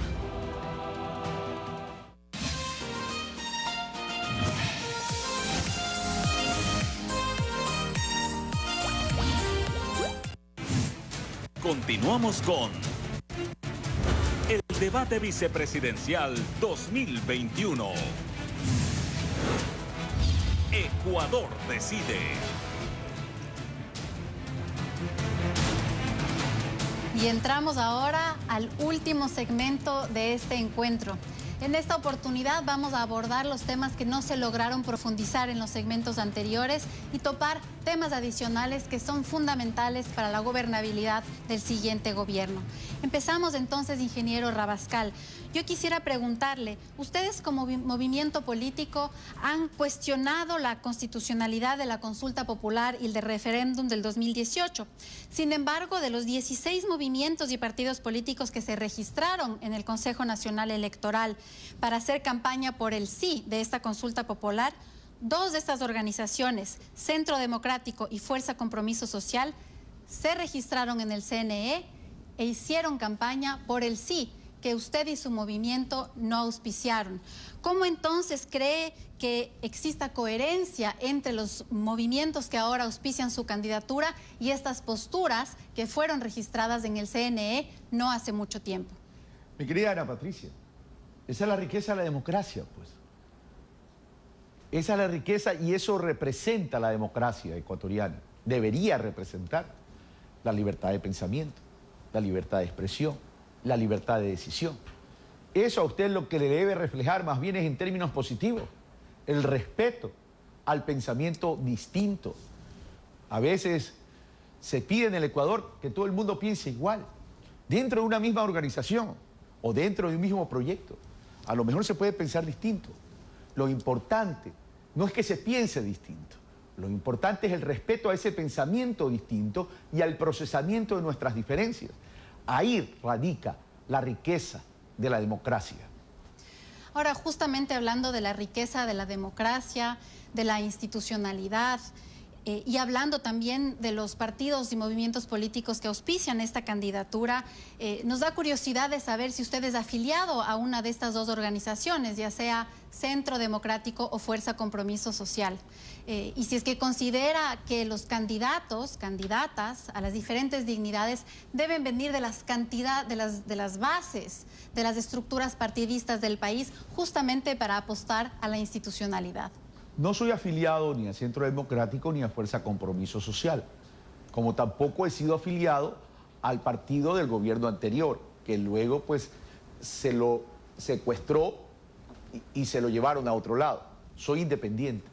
Continuamos con el debate vicepresidencial 2021. Ecuador decide. Y entramos ahora al último segmento de este encuentro. En esta oportunidad vamos a abordar los temas que no se lograron profundizar en los segmentos anteriores y topar temas adicionales que son fundamentales para la gobernabilidad del siguiente gobierno. Empezamos entonces, ingeniero Rabascal. Yo quisiera preguntarle, ustedes como movimiento político han cuestionado la constitucionalidad de la consulta popular y el del referéndum del 2018. Sin embargo, de los 16 movimientos y partidos políticos que se registraron en el Consejo Nacional Electoral para hacer campaña por el sí de esta consulta popular, dos de estas organizaciones, Centro Democrático y Fuerza Compromiso Social, se registraron en el CNE e hicieron campaña por el sí, que usted y su movimiento no auspiciaron. ¿Cómo entonces cree que exista coherencia entre los movimientos que ahora auspician su candidatura y estas posturas que fueron registradas en el CNE no hace mucho tiempo? Mi querida Ana Patricia, esa es la riqueza de la democracia, pues. Esa es la riqueza y eso representa la democracia ecuatoriana. Debería representar la libertad de pensamiento, la libertad de expresión, la libertad de decisión. Eso a usted lo que le debe reflejar más bien es en términos positivos, el respeto al pensamiento distinto. A veces se pide en el Ecuador que todo el mundo piense igual, dentro de una misma organización o dentro de un mismo proyecto. A lo mejor se puede pensar distinto. Lo importante no es que se piense distinto, lo importante es el respeto a ese pensamiento distinto y al procesamiento de nuestras diferencias. Ahí radica la riqueza de la democracia. Ahora, justamente hablando de la riqueza de la democracia, de la institucionalidad, Y hablando también de los partidos y movimientos políticos que auspician esta candidatura, nos da curiosidad de saber si usted es afiliado a una de estas dos organizaciones, ya sea Centro Democrático o Fuerza Compromiso Social. Y si es que considera que los candidatos, candidatas a las diferentes dignidades deben venir de las bases, de las estructuras partidistas del país, justamente para apostar a la institucionalidad. No soy afiliado ni a Centro Democrático ni a Fuerza Compromiso Social, como tampoco he sido afiliado al partido del gobierno anterior, que luego pues se lo secuestró y se lo llevaron a otro lado. Soy independiente.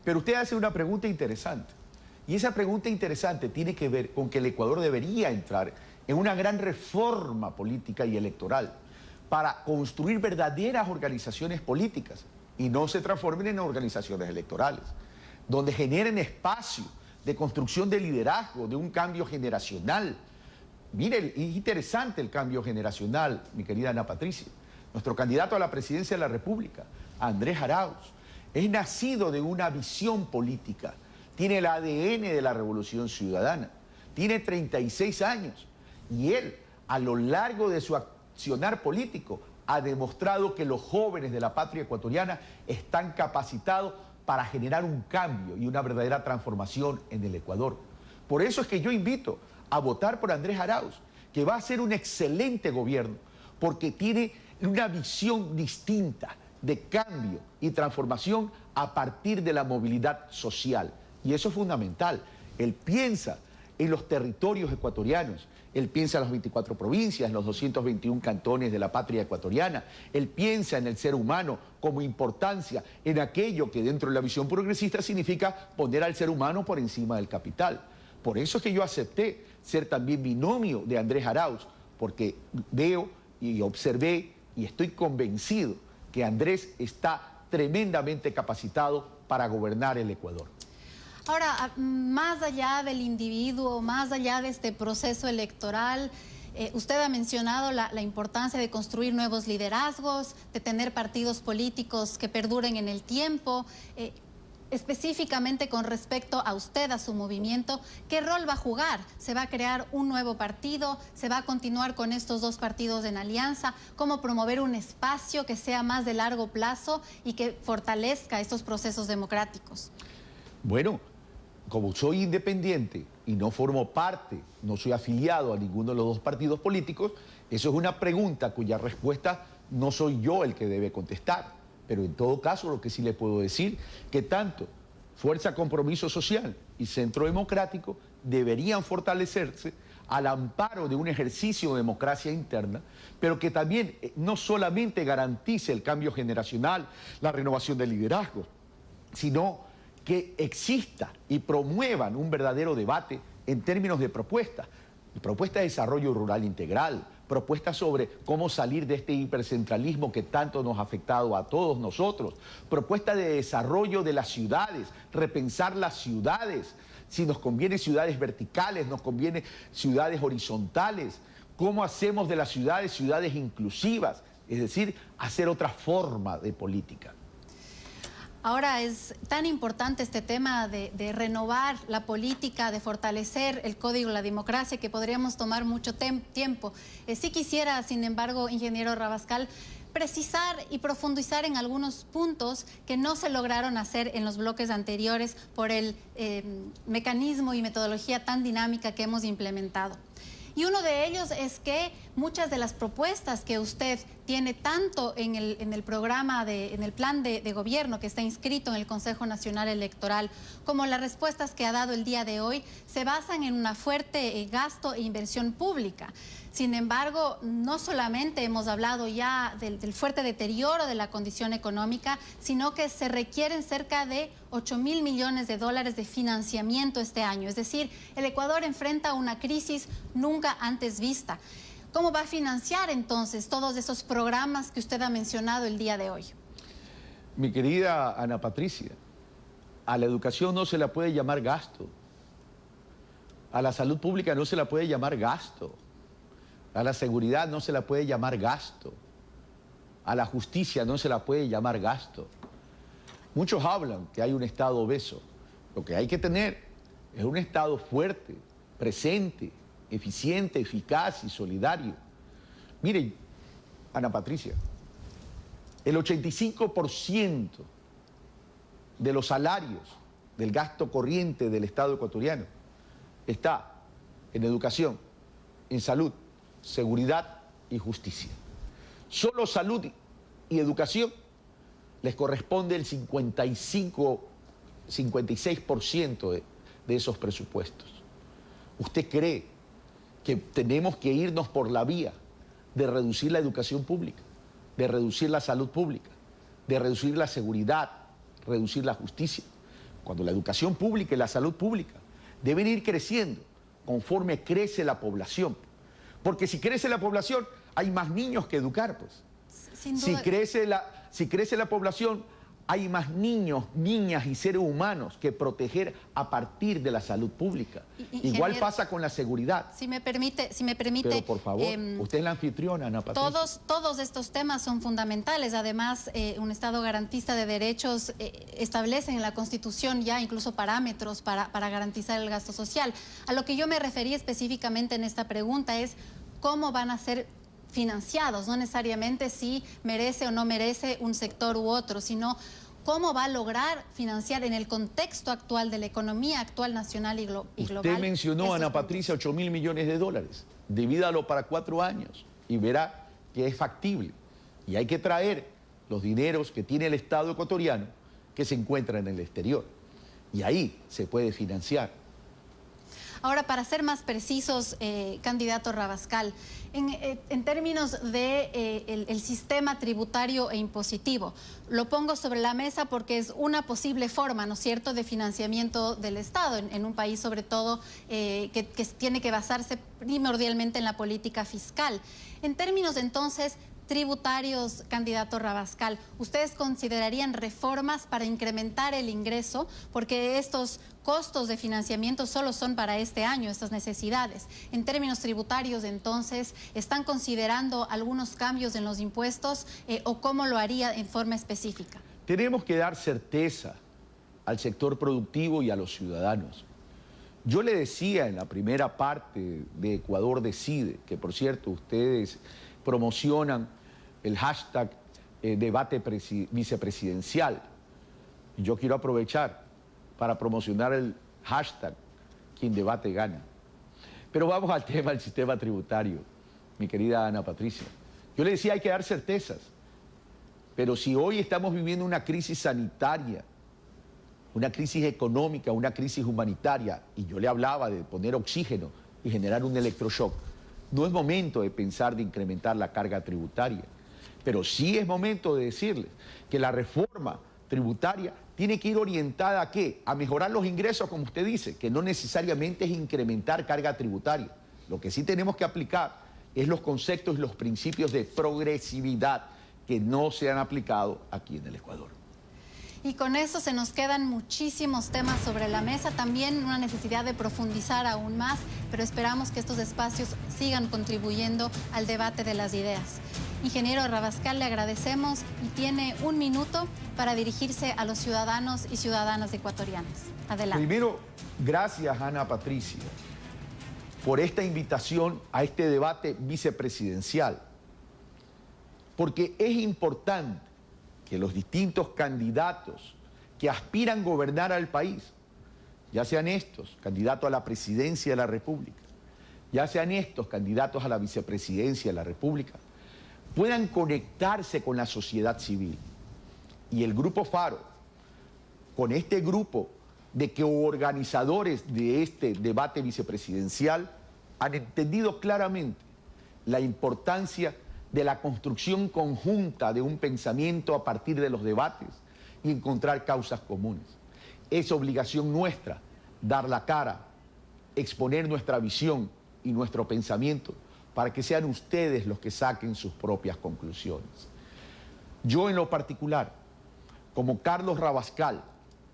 Pero usted hace una pregunta interesante, y esa pregunta interesante tiene que ver con que el Ecuador debería entrar en una gran reforma política y electoral para construir verdaderas organizaciones políticas y no se transformen en organizaciones electorales, donde generen espacio de construcción de liderazgo, de un cambio generacional. Mire, es interesante el cambio generacional, mi querida Ana Patricia. Nuestro candidato a la presidencia de la República, Andrés Arauz, es nacido de una visión política, tiene el ADN de la Revolución Ciudadana, tiene 36 años y él, a lo largo de su accionar político, ha demostrado que los jóvenes de la patria ecuatoriana están capacitados para generar un cambio y una verdadera transformación en el Ecuador. Por eso es que yo invito a votar por Andrés Arauz, que va a hacer un excelente gobierno, porque tiene una visión distinta de cambio y transformación a partir de la movilidad social. Y eso es fundamental. Él piensa en los territorios ecuatorianos, él piensa en las 24 provincias, en los 221 cantones de la patria ecuatoriana, él piensa en el ser humano como importancia, en aquello que dentro de la visión progresista significa poner al ser humano por encima del capital. Por eso es que yo acepté ser también binomio de Andrés Arauz, porque veo y observé y estoy convencido que Andrés está tremendamente capacitado para gobernar el Ecuador. Ahora, más allá del individuo, más allá de este proceso electoral, usted ha mencionado la importancia de construir nuevos liderazgos, de tener partidos políticos que perduren en el tiempo. Específicamente con respecto a usted, a su movimiento, ¿qué rol va a jugar? ¿Se va a crear un nuevo partido? ¿Se va a continuar con estos dos partidos en alianza? ¿Cómo promover un espacio que sea más de largo plazo y que fortalezca estos procesos democráticos? Bueno, como soy independiente y no formo parte, no soy afiliado a ninguno de los dos partidos políticos, eso es una pregunta cuya respuesta no soy yo el que debe contestar. Pero en todo caso, lo que sí le puedo decir, que tanto Fuerza Compromiso Social y Centro Democrático deberían fortalecerse al amparo de un ejercicio de democracia interna, pero que también no solamente garantice el cambio generacional, la renovación del liderazgo, sino que exista y promuevan un verdadero debate en términos de propuestas de desarrollo rural integral, propuestas sobre cómo salir de este hipercentralismo que tanto nos ha afectado a todos nosotros, propuestas de desarrollo de las ciudades, repensar las ciudades, si nos conviene ciudades verticales, nos conviene ciudades horizontales, cómo hacemos de las ciudades ciudades inclusivas, es decir, hacer otra forma de política. Ahora es tan importante este tema de renovar la política, de fortalecer el código de la democracia, que podríamos tomar mucho tiempo. Sí quisiera, sin embargo, ingeniero Rabascal, precisar y profundizar en algunos puntos que no se lograron hacer en los bloques anteriores por el mecanismo y metodología tan dinámica que hemos implementado. Y uno de ellos es que muchas de las propuestas que usted tiene tanto en el programa, en el plan de gobierno que está inscrito en el Consejo Nacional Electoral, como las respuestas que ha dado el día de hoy, se basan en una fuerte gasto e inversión pública. Sin embargo, no solamente hemos hablado ya del fuerte deterioro de la condición económica, sino que se requieren cerca de 8.000 millones de dólares de financiamiento este año. Es decir, el Ecuador enfrenta una crisis nunca antes vista. ¿Cómo va a financiar entonces todos esos programas que usted ha mencionado el día de hoy? Mi querida Ana Patricia, a la educación no se la puede llamar gasto. A la salud pública no se la puede llamar gasto. A la seguridad no se la puede llamar gasto. A la justicia no se la puede llamar gasto. Muchos hablan que hay un Estado obeso. Lo que hay que tener es un Estado fuerte, presente, eficiente, eficaz y solidario. Miren, Ana Patricia, el 85% de los salarios del gasto corriente del Estado ecuatoriano está en educación, en salud, seguridad y justicia. Solo salud y educación les corresponde el 56% de esos presupuestos. ¿Usted cree que tenemos que irnos por la vía de reducir la educación pública, de reducir la salud pública, de reducir la seguridad, reducir la justicia? Cuando la educación pública y la salud pública deben ir creciendo conforme crece la población. Porque si crece la población, hay más niños que educar, pues. Sin duda. Si crece la población, hay más niños, niñas y seres humanos que proteger a partir de la salud pública. Igual pasa con la seguridad. Si me permite. Pero por favor, usted es la anfitriona, Ana Patricia. Todos estos temas son fundamentales. Además, un Estado garantista de derechos establece en la Constitución ya incluso parámetros para garantizar el gasto social. A lo que yo me referí específicamente en esta pregunta es cómo van a ser financiados, no necesariamente si merece o no merece un sector u otro, sino cómo va a lograr financiar en el contexto actual de la economía actual nacional y global. Usted mencionó, Ana Patricia, 8.000 millones de dólares. Divídalo para 4 años y verá que es factible. Y hay que traer los dineros que tiene el Estado ecuatoriano que se encuentran en el exterior. Y ahí se puede financiar. Ahora, para ser más precisos, candidato Rabascal, en términos de el sistema tributario e impositivo, lo pongo sobre la mesa porque es una posible forma, ¿no es cierto?, de financiamiento del Estado en un país, sobre todo, que tiene que basarse primordialmente en la política fiscal. En términos, entonces, tributarios, candidato Rabascal, ¿ustedes considerarían reformas para incrementar el ingreso? Porque estos costos de financiamiento solo son para este año, estas necesidades. En términos tributarios, entonces, ¿están considerando algunos cambios en los impuestos o cómo lo haría en forma específica? Tenemos que dar certeza al sector productivo y a los ciudadanos. Yo le decía en la primera parte de Ecuador Decide, que por cierto ustedes promocionan el hashtag debate vicepresidencial. Y yo quiero aprovechar para promocionar el hashtag quien debate gana. Pero vamos al tema del sistema tributario, mi querida Ana Patricia. Yo le decía, hay que dar certezas. Pero si hoy estamos viviendo una crisis sanitaria, una crisis económica, una crisis humanitaria, y yo le hablaba de poner oxígeno y generar un electroshock, no es momento de pensar de incrementar la carga tributaria, pero sí es momento de decirles que la reforma tributaria tiene que ir orientada ¿a qué? A mejorar los ingresos, como usted dice, que no necesariamente es incrementar carga tributaria. Lo que sí tenemos que aplicar es los conceptos y los principios de progresividad que no se han aplicado aquí en el Ecuador. Y con eso se nos quedan muchísimos temas sobre la mesa, también una necesidad de profundizar aún más, pero esperamos que estos espacios sigan contribuyendo al debate de las ideas. Ingeniero Rabascal, le agradecemos y tiene 1 minuto para dirigirse a los ciudadanos y ciudadanas ecuatorianas. Adelante. Primero, gracias, Ana Patricia, por esta invitación a este debate vicepresidencial, porque es importante que los distintos candidatos que aspiran a gobernar al país, ya sean estos candidatos a la presidencia de la República, ya sean estos candidatos a la vicepresidencia de la República, puedan conectarse con la sociedad civil. Y el Grupo Faro, con este grupo de organizadores de este debate vicepresidencial, han entendido claramente la importancia de la construcción conjunta de un pensamiento a partir de los debates y encontrar causas comunes. Es obligación nuestra dar la cara, exponer nuestra visión y nuestro pensamiento para que sean ustedes los que saquen sus propias conclusiones. Yo en lo particular, como Carlos Rabascal,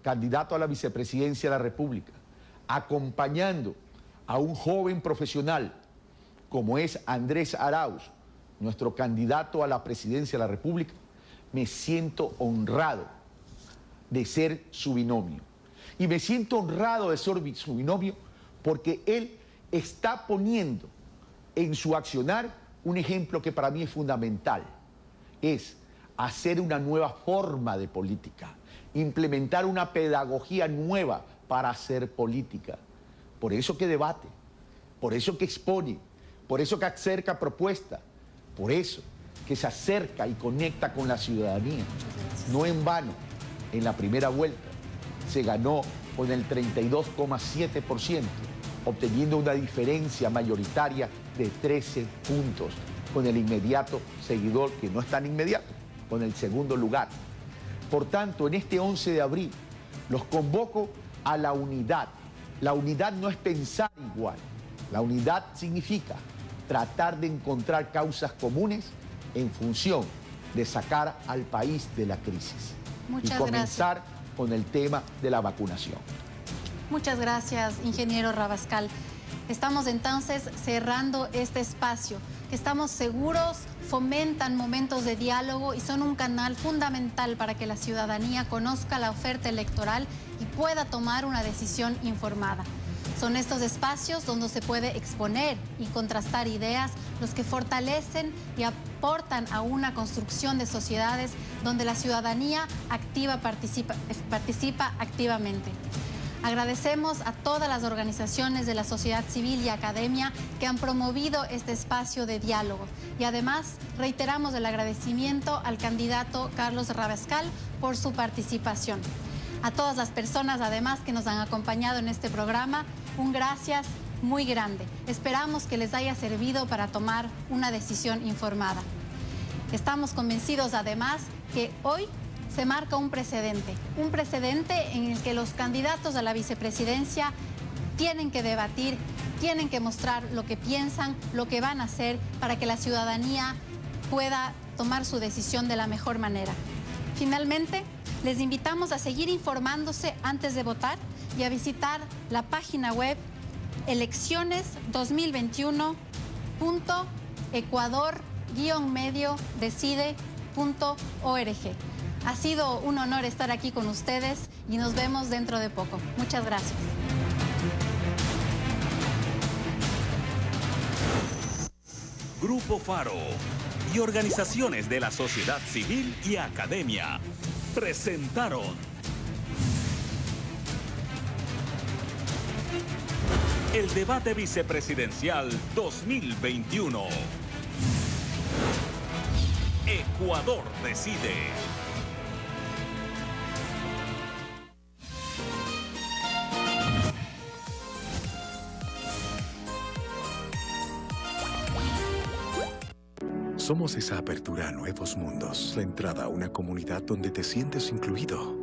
candidato a la vicepresidencia de la República, acompañando a un joven profesional como es Andrés Arauz, nuestro candidato a la presidencia de la República, me siento honrado de ser su binomio. Y me siento honrado de ser su binomio porque él está poniendo en su accionar un ejemplo que para mí es fundamental. Es hacer una nueva forma de política, implementar una pedagogía nueva para hacer política. Por eso que debate, por eso que expone, por eso que acerca propuestas, por eso que se acerca y conecta con la ciudadanía. No en vano, en la primera vuelta se ganó con el 32,7%, obteniendo una diferencia mayoritaria de 13 puntos, con el inmediato seguidor, que no es tan inmediato, con el segundo lugar. Por tanto, en este 11 de abril, los convoco a la unidad. La unidad no es pensar igual. La unidad significa tratar de encontrar causas comunes en función de sacar al país de la crisis. Muchas y comenzar con el tema de la vacunación. Muchas gracias, ingeniero Rabascal. Estamos entonces cerrando este espacio, que estamos seguros fomentan momentos de diálogo y son un canal fundamental para que la ciudadanía conozca la oferta electoral y pueda tomar una decisión informada. Son estos espacios donde se puede exponer y contrastar ideas los que fortalecen y aportan a una construcción de sociedades donde la ciudadanía participa activamente. Agradecemos a todas las organizaciones de la sociedad civil y academia que han promovido este espacio de diálogo y además reiteramos el agradecimiento al candidato Carlos Rabascal por su participación. A todas las personas además que nos han acompañado en este programa, un gracias muy grande. Esperamos que les haya servido para tomar una decisión informada. Estamos convencidos además que hoy se marca un precedente en el que los candidatos a la vicepresidencia tienen que debatir, tienen que mostrar lo que piensan, lo que van a hacer para que la ciudadanía pueda tomar su decisión de la mejor manera. Finalmente, les invitamos a seguir informándose antes de votar y a visitar la página web elecciones2021.ecuador-mediodecide.org. Ha sido un honor estar aquí con ustedes y nos vemos dentro de poco. Muchas gracias. Grupo Faro y organizaciones de la sociedad civil y academia presentaron el debate vicepresidencial 2021. Ecuador decide. Somos esa apertura a nuevos mundos, la entrada a una comunidad donde te sientes incluido,